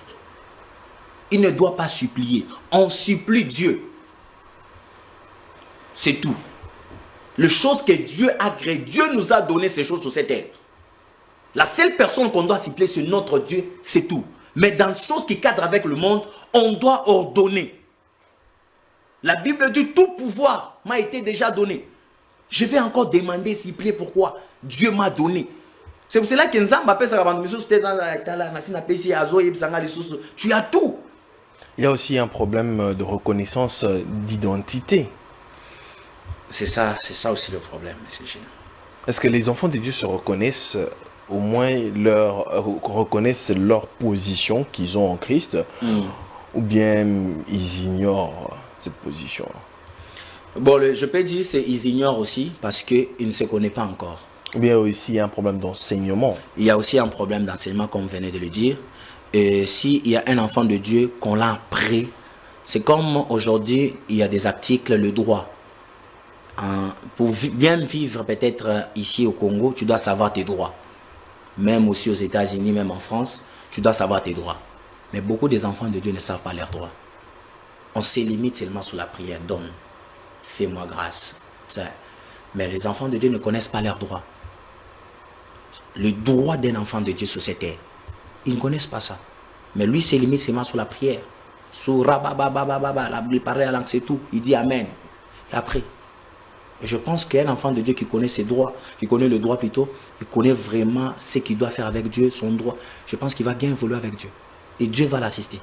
Il ne doit pas supplier. On supplie Dieu. C'est tout. Les choses que Dieu a créées, Dieu nous a donné ces choses sur cette terre. La seule personne qu'on doit supplier, c'est notre Dieu, c'est tout. Mais dans les choses qui cadrent avec le monde, on doit ordonner. La Bible dit tout pouvoir m'a été déjà donné. Je vais encore demander, supplier pourquoi Dieu m'a donné. C'est pour cela que tu as tout. Il y a aussi un problème de reconnaissance d'identité. C'est ça aussi le problème, M. Gilles. Est-ce que les enfants de Dieu se reconnaissent, au moins reconnaissent leur position qu'ils ont en Christ, ou bien ils ignorent cette position? Bon, je peux dire qu'ils ignorent aussi parce qu'ils ne se connaissent pas encore. Ou bien aussi il y a un problème d'enseignement. Il y a aussi un problème d'enseignement, comme vous venez de le dire. Et s'il y a un enfant de Dieu qu'on l'a appris, c'est comme aujourd'hui, il y a des articles, le droit. Pour bien vivre peut-être ici au Congo, tu dois savoir tes droits. Même aussi aux États-Unis, même en France, tu dois savoir tes droits. Mais beaucoup des enfants de Dieu ne savent pas leurs droits. On se limite seulement sur la prière. Donne, fais-moi grâce. Mais les enfants de Dieu ne connaissent pas leurs droits. Le droit d'un enfant de Dieu sur cette terre, ils ne connaissent pas ça. Mais lui se limite seulement sur la prière. Sur rabababababa, il parle à la langue, c'est tout. Il dit Amen. Et après, je pense qu'un enfant de Dieu qui connaît ses droits, qui connaît le droit plutôt, il connaît vraiment ce qu'il doit faire avec Dieu, son droit. Je pense qu'il va bien évoluer avec Dieu. Et Dieu va l'assister.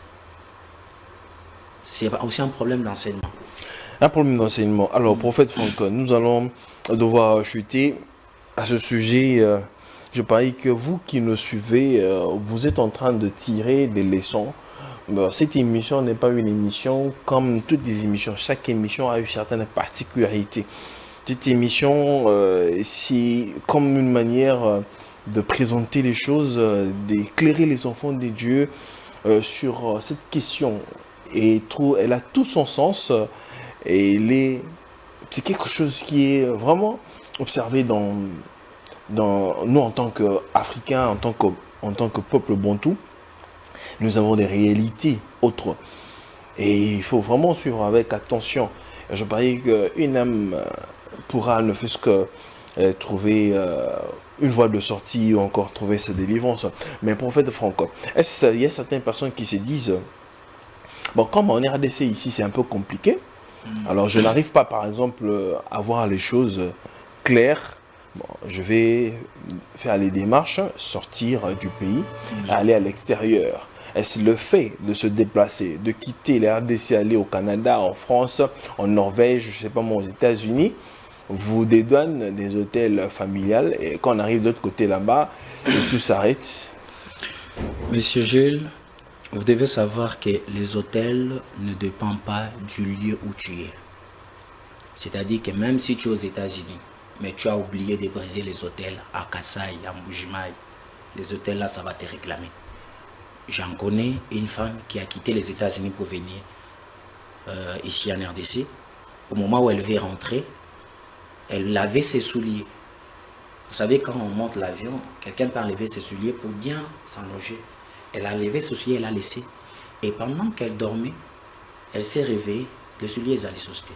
C'est aussi un problème d'enseignement. Un problème d'enseignement. Alors, prophète Franck, nous allons devoir chuter à ce sujet. je parie que vous qui nous suivez, vous êtes en train de tirer des leçons. Cette émission n'est pas une émission comme toutes les émissions. Chaque émission a eu certaines particularités. Cette émission, c'est comme une manière de présenter les choses, d'éclairer les enfants de Dieu sur cette question. Et elle a tout son sens. Et c'est quelque chose qui est vraiment observé dans nous en tant qu'Africains, en tant que peuple bantou. Nous avons des réalités autres. Et il faut vraiment suivre avec attention. Je parie qu'une âme pourra ne fût-ce que trouver une voie de sortie ou encore trouver sa délivrance. Mais prophète Franck, il y a certaines personnes qui se disent, bon, comme en RDC ici c'est un peu compliqué, alors je n'arrive pas par exemple à voir les choses claires. Bon, je vais faire les démarches, sortir du pays, aller à l'extérieur. Est-ce le fait de se déplacer, de quitter la RDC, aller au Canada, en France, en Norvège, je ne sais pas moi, aux États-Unis, vous dédouane des hôtels familiales et quand on arrive de l'autre côté là-bas, tout s'arrête? Monsieur Jules, vous devez savoir que les hôtels ne dépendent pas du lieu où tu es. C'est-à-dire que même si tu es aux États-Unis, mais tu as oublié de briser les hôtels à Kassai, à Mbujimaï, les hôtels là, ça va te réclamer. J'en connais une femme qui a quitté les États-Unis pour venir ici en RDC. Au moment où elle veut rentrer, elle lavait ses souliers. Vous savez, quand on monte l'avion, quelqu'un peut enlever ses souliers pour bien s'en loger. Elle a enlevé ses souliers, elle a laissé. Et pendant qu'elle dormait, elle s'est réveillée, les souliers allaient sauter.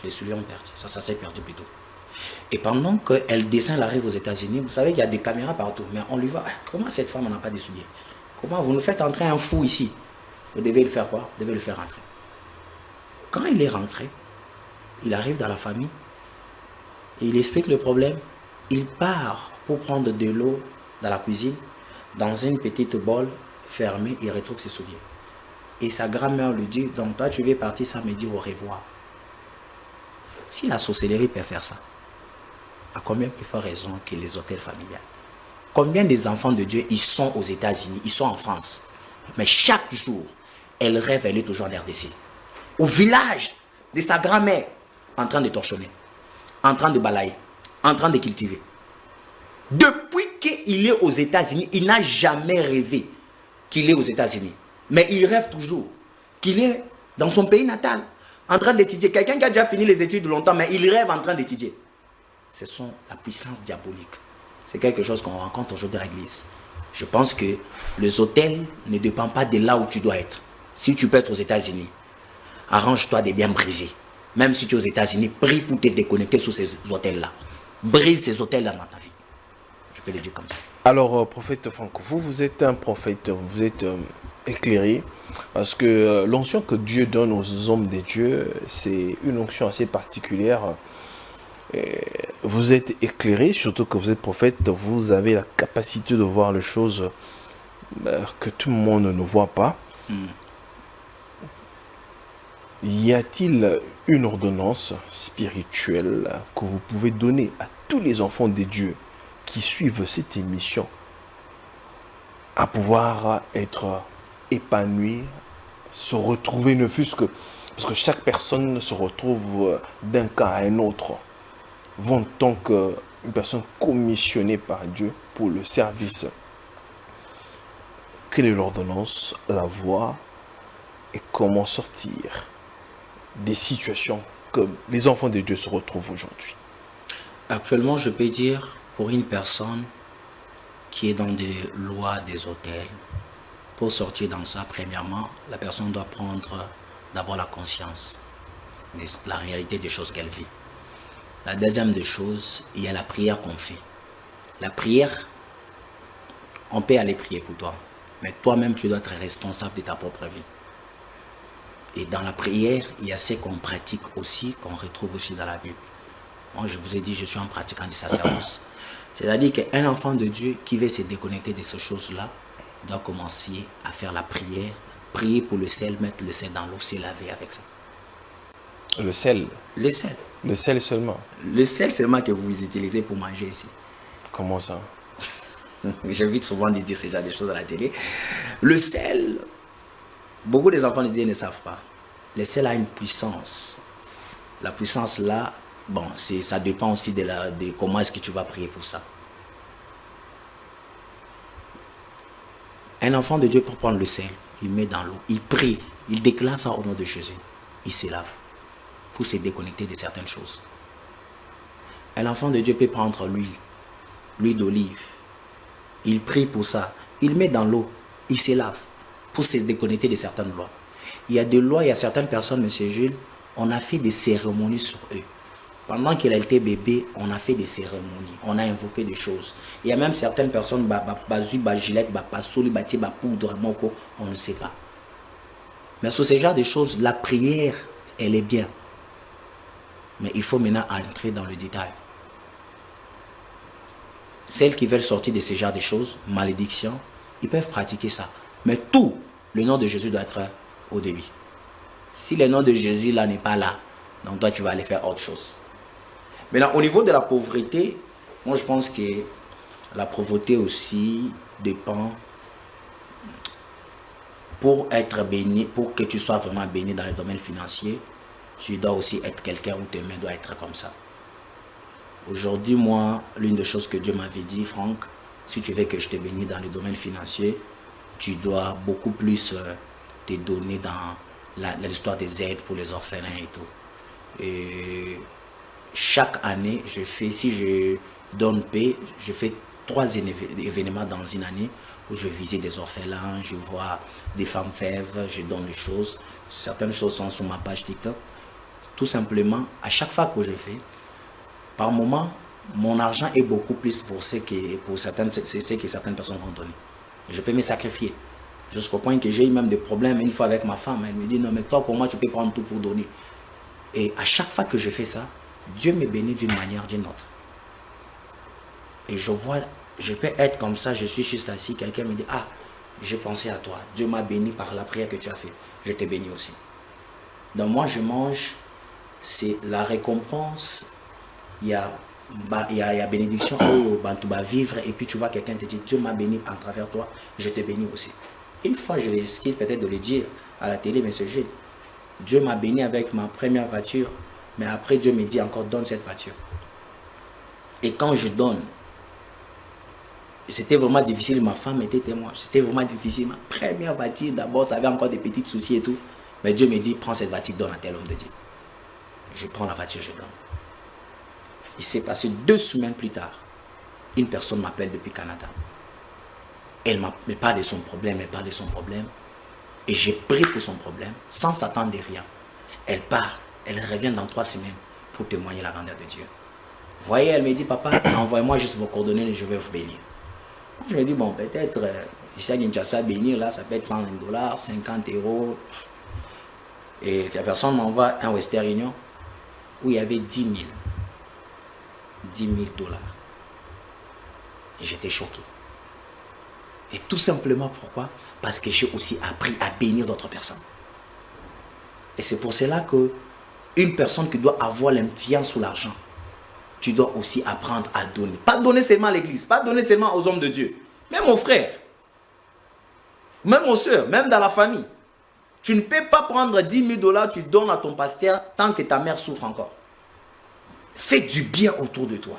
Les souliers ont perdu. Ça s'est perdu plutôt. Et pendant qu'elle descend, elle arrive aux États-Unis, vous savez qu'il y a des caméras partout. Mais on lui voit, comment cette femme n'a pas de souliers? Comment vous nous faites entrer un fou ici? Vous devez le faire quoi? Vous devez le faire rentrer. Quand il est rentré, il arrive dans la famille, et il explique le problème. Il part pour prendre de l'eau dans la cuisine, dans une petite bol fermée, il retrouve ses souliers. Et sa grand-mère lui dit, donc toi tu veux partir sans me dire au revoir. Si la sorcellerie peut faire ça, à combien plus forte raison que les hôtels familiales? Combien des enfants de Dieu, ils sont aux États-Unis, ils sont en France. Mais chaque jour, elle rêve, elle est toujours en RDC. Au village de sa grand-mère, en train de torchonner, en train de balayer, en train de cultiver. Depuis qu'il est aux États-Unis, il n'a jamais rêvé qu'il est aux États-Unis. Mais il rêve toujours qu'il est dans son pays natal, en train d'étudier. Quelqu'un qui a déjà fini les études longtemps, mais il rêve en train d'étudier. Ce sont la puissance diabolique. C'est quelque chose qu'on rencontre aujourd'hui à l'église. Je pense que les hôtels ne dépendent pas de là où tu dois être. Si tu peux être aux États-Unis, arrange-toi de bien briser. Même si tu es aux États-Unis, prie pour te déconnecter sur ces hôtels-là. Brise ces hôtels-là dans ta vie. Je peux le dire comme ça. Alors, prophète Franck, vous êtes un prophète, vous êtes éclairé, parce que l'onction que Dieu donne aux hommes de Dieu, c'est une onction assez particulière. Vous êtes éclairé, surtout que vous êtes prophète, vous avez la capacité de voir les choses que tout le monde ne voit pas. Y a-t-il une ordonnance spirituelle que vous pouvez donner à tous les enfants de Dieu qui suivent cette émission à pouvoir être épanouis, se retrouver, ne fût-ce que... Parce que chaque personne se retrouve d'un cas à un autre. En tant qu'une personne commissionnée par Dieu pour le service. Quelle est l'ordonnance, la voie et comment sortir des situations que les enfants de Dieu se retrouvent aujourd'hui? Actuellement, je peux dire pour une personne qui est dans des lois des hôtels, pour sortir dans ça, premièrement, la personne doit prendre d'abord la conscience, la réalité des choses qu'elle vit. La deuxième des choses, il y a la prière qu'on fait. La prière, on peut aller prier pour toi, mais toi-même, tu dois être responsable de ta propre vie. Et dans la prière, il y a ce qu'on pratique aussi, qu'on retrouve aussi dans la Bible. Moi, je vous ai dit, je suis un pratiquant du sacerdoce. C'est-à-dire qu'un enfant de Dieu qui veut se déconnecter de ces choses-là, doit commencer à faire la prière, prier pour le sel, mettre le sel dans l'eau, se laver avec ça. Le sel? Le sel. Le sel seulement? Le sel seulement que vous utilisez pour manger ici. Comment ça? J'évite souvent de dire ce genre de choses à la télé. Le sel, beaucoup des enfants de Dieu ne savent pas. Le sel a une puissance. La puissance là, bon, ça dépend aussi de comment est-ce que tu vas prier pour ça. Un enfant de Dieu peut prendre le sel, il met dans l'eau, il prie, il déclare ça au nom de Jésus. Il se lave pour se déconnecter de certaines choses. Un enfant de Dieu peut prendre l'huile d'olive. Il prie pour ça. Il met dans l'eau, il se lave pour se déconnecter de certaines lois. Il y a des lois, il y a certaines personnes, M. Jules, on a fait des cérémonies sur eux. Pendant qu'il a été bébé, on a fait des cérémonies, on a invoqué des choses. Il y a même certaines personnes, gilet, soli, poudre, moko, on ne sait pas. Mais sur ce genre de choses, la prière, elle est bien. Mais il faut maintenant entrer dans le détail. Celles qui veulent sortir de ce genre de choses, malédiction, ils peuvent pratiquer ça. Mais tout, le nom de Jésus doit être au début. Si le nom de Jésus là n'est pas là, donc toi tu vas aller faire autre chose. Maintenant, au niveau de la pauvreté, moi je pense que la pauvreté aussi dépend. Pour être béni, pour que tu sois vraiment béni dans le domaine financier, tu dois aussi être quelqu'un où tes mains doivent être comme ça. Aujourd'hui, moi, l'une des choses que Dieu m'avait dit, Franck, si tu veux que je te bénisse dans le domaine financier, tu dois beaucoup plus te donner dans l'histoire des aides pour les orphelins et tout. Et chaque année, si je donne paix, je fais 3 événements dans une année où je visite des orphelins, je vois des femmes fèves, je donne des choses. Certaines choses sont sur ma page TikTok. Tout simplement, à chaque fois que je fais, par moment, mon argent est beaucoup plus pour ce que certaines personnes vont donner. Je peux me sacrifier. Jusqu'au point que j'ai eu même des problèmes une fois avec ma femme. Elle me dit, non mais toi, comment tu peux prendre tout pour donner? Et à chaque fois que je fais ça, Dieu me bénit d'une manière ou d'une autre. Et je peux être comme ça, je suis juste assis, quelqu'un me dit, ah, j'ai pensé à toi. Dieu m'a béni par la prière que tu as fait. Je te bénis aussi. Donc moi, je mange, c'est la récompense. Il y a bénédiction où tu vas vivre et puis tu vois quelqu'un te dit, Dieu m'a béni à travers toi, je te bénis aussi. Une fois, je l'esquisse peut-être de le dire à la télé, mais G, Dieu m'a béni avec ma première voiture, mais après Dieu me dit encore, donne cette voiture. Et quand je donne, c'était vraiment difficile, ma femme était témoin, c'était vraiment difficile. Ma première voiture, d'abord, ça avait encore des petits soucis et tout. Mais Dieu me dit, prends cette voiture, donne à tel homme de Dieu. Je prends la voiture, je donne. Il s'est passé 2 semaines plus tard, une personne m'appelle depuis Canada. Elle me parle de son problème, et j'ai pris pour son problème, sans s'attendre de rien. Elle part, elle revient dans 3 semaines pour témoigner la grandeur de Dieu. Vous voyez, elle me dit, papa, envoyez-moi juste vos coordonnées et je vais vous bénir. Je me dis, bon, peut-être, ici à Kinshasa, bénir, là, ça peut être $100, 50 €. Et la personne m'envoie un Western Union où il y avait 10 000 $. Et j'étais choqué. Et tout simplement pourquoi? Parce que j'ai aussi appris à bénir d'autres personnes. Et c'est pour cela que une personne qui doit avoir l'influence sur l'argent, tu dois aussi apprendre à donner. Pas donner seulement à l'église, pas donner seulement aux hommes de Dieu. Même aux frères, même aux soeurs, même dans la famille. Tu ne peux pas prendre 10 000 $, tu donnes à ton pasteur tant que ta mère souffre encore. Fais du bien autour de toi.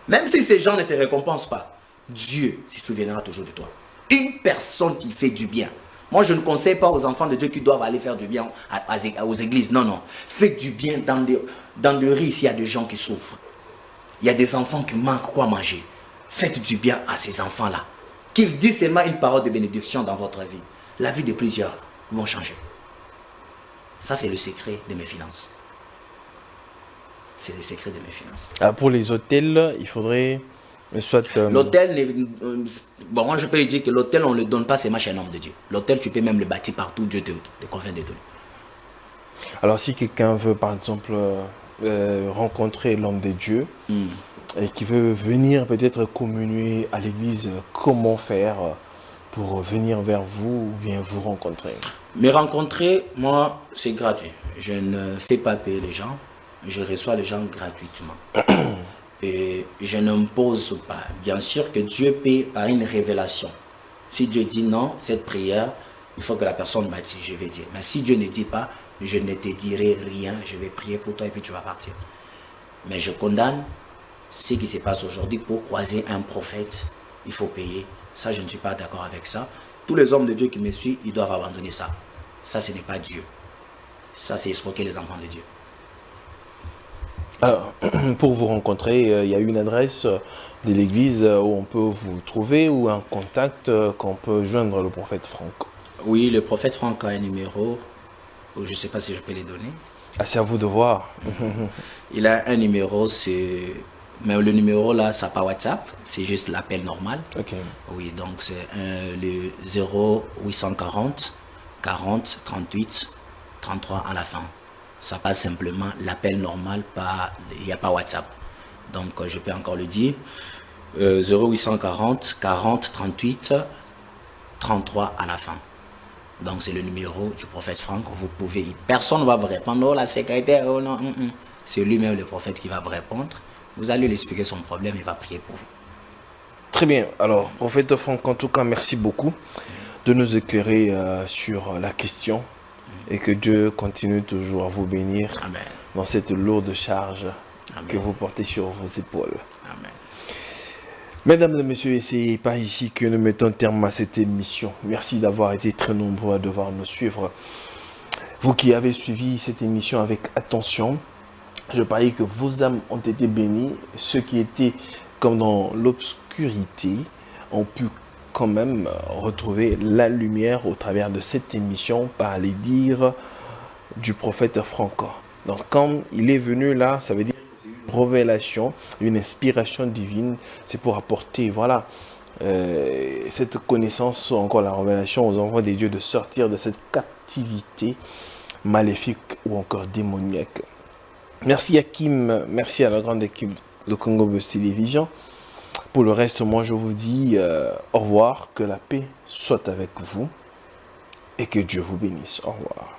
Même si ces gens ne te récompensent pas, Dieu se souviendra toujours de toi. Une personne qui fait du bien. Moi, je ne conseille pas aux enfants de Dieu qui doivent aller faire du bien aux églises. Non, non. Fais du bien dans le riz s'il y a des gens qui souffrent. Il y a des enfants qui manquent quoi manger. Faites du bien à ces enfants-là. Qu'ils disent seulement une parole de bénédiction dans votre vie. La vie de plusieurs vont changer. Ça, c'est le secret de mes finances. C'est le secret de mes finances. Pour les hôtels, il faudrait soit... L'hôtel, bon, moi je peux lui dire que l'hôtel, on ne le donne pas seulement chez un homme de Dieu. L'hôtel, tu peux même le bâtir partout, Dieu te convient de donner. Alors si quelqu'un veut par exemple rencontrer l'homme de Dieu et qui veut venir peut-être communier à l'église, comment faire pour venir vers vous ou bien vous rencontrer? Me rencontrer, moi, c'est gratuit. Je ne fais pas payer les gens. Je reçois les gens gratuitement. Et je n'impose pas. Bien sûr que Dieu peut par une révélation. Si Dieu dit non, cette prière, il faut que la personne m'a dit, je vais dire. Mais si Dieu ne dit pas, je ne te dirai rien, je vais prier pour toi et puis tu vas partir. Mais je condamne ce qui se passe aujourd'hui. Pour croiser un prophète, il faut payer. Ça, je ne suis pas d'accord avec ça. Tous les hommes de Dieu qui me suivent, ils doivent abandonner ça. Ça, ce n'est pas Dieu. Ça, c'est escroquer les enfants de Dieu. Alors, pour vous rencontrer, il y a une adresse de l'église où on peut vous trouver ou un contact qu'on peut joindre le prophète Franck. Oui, le prophète Franck a un numéro. Je ne sais pas si je peux les donner. Ah, c'est à vous de voir. Il a un numéro, mais le numéro là, ça n'a pas WhatsApp, c'est juste l'appel normal. Ok. Oui, donc c'est le 0840 40 38 33 à la fin. Ça passe simplement l'appel normal, il n'y a pas WhatsApp. Donc je peux encore le dire. 0840 40 38 33 à la fin. Donc c'est le numéro du prophète Franck. Vous pouvez, personne ne va vous répondre. Oh la secrétaire, oh non. C'est lui-même le prophète qui va vous répondre. Vous allez lui expliquer son problème, il va prier pour vous. Très bien. Alors, prophète Franck, en tout cas, merci beaucoup de nous éclairer sur la question et que Dieu continue toujours à vous bénir. Amen. Dans cette lourde charge Amen. que vous portez sur vos épaules. Amen. Mesdames et messieurs, c'est par ici que nous mettons terme à cette émission. Merci d'avoir été très nombreux à devoir nous suivre. Vous qui avez suivi cette émission avec attention, je parie que vos âmes ont été bénies. Ceux qui étaient comme dans l'obscurité ont pu quand même retrouver la lumière au travers de cette émission par les dires du prophète Franck. Donc quand il est venu là, ça veut dire révélation, une inspiration divine, c'est pour apporter, voilà, cette connaissance, encore la révélation aux enfants des dieux de sortir de cette captivité maléfique ou encore démoniaque. Merci Hakim, merci à la grande équipe de Congo Buzz Télévision. Pour le reste, moi je vous dis au revoir, que la paix soit avec vous et que Dieu vous bénisse. Au revoir.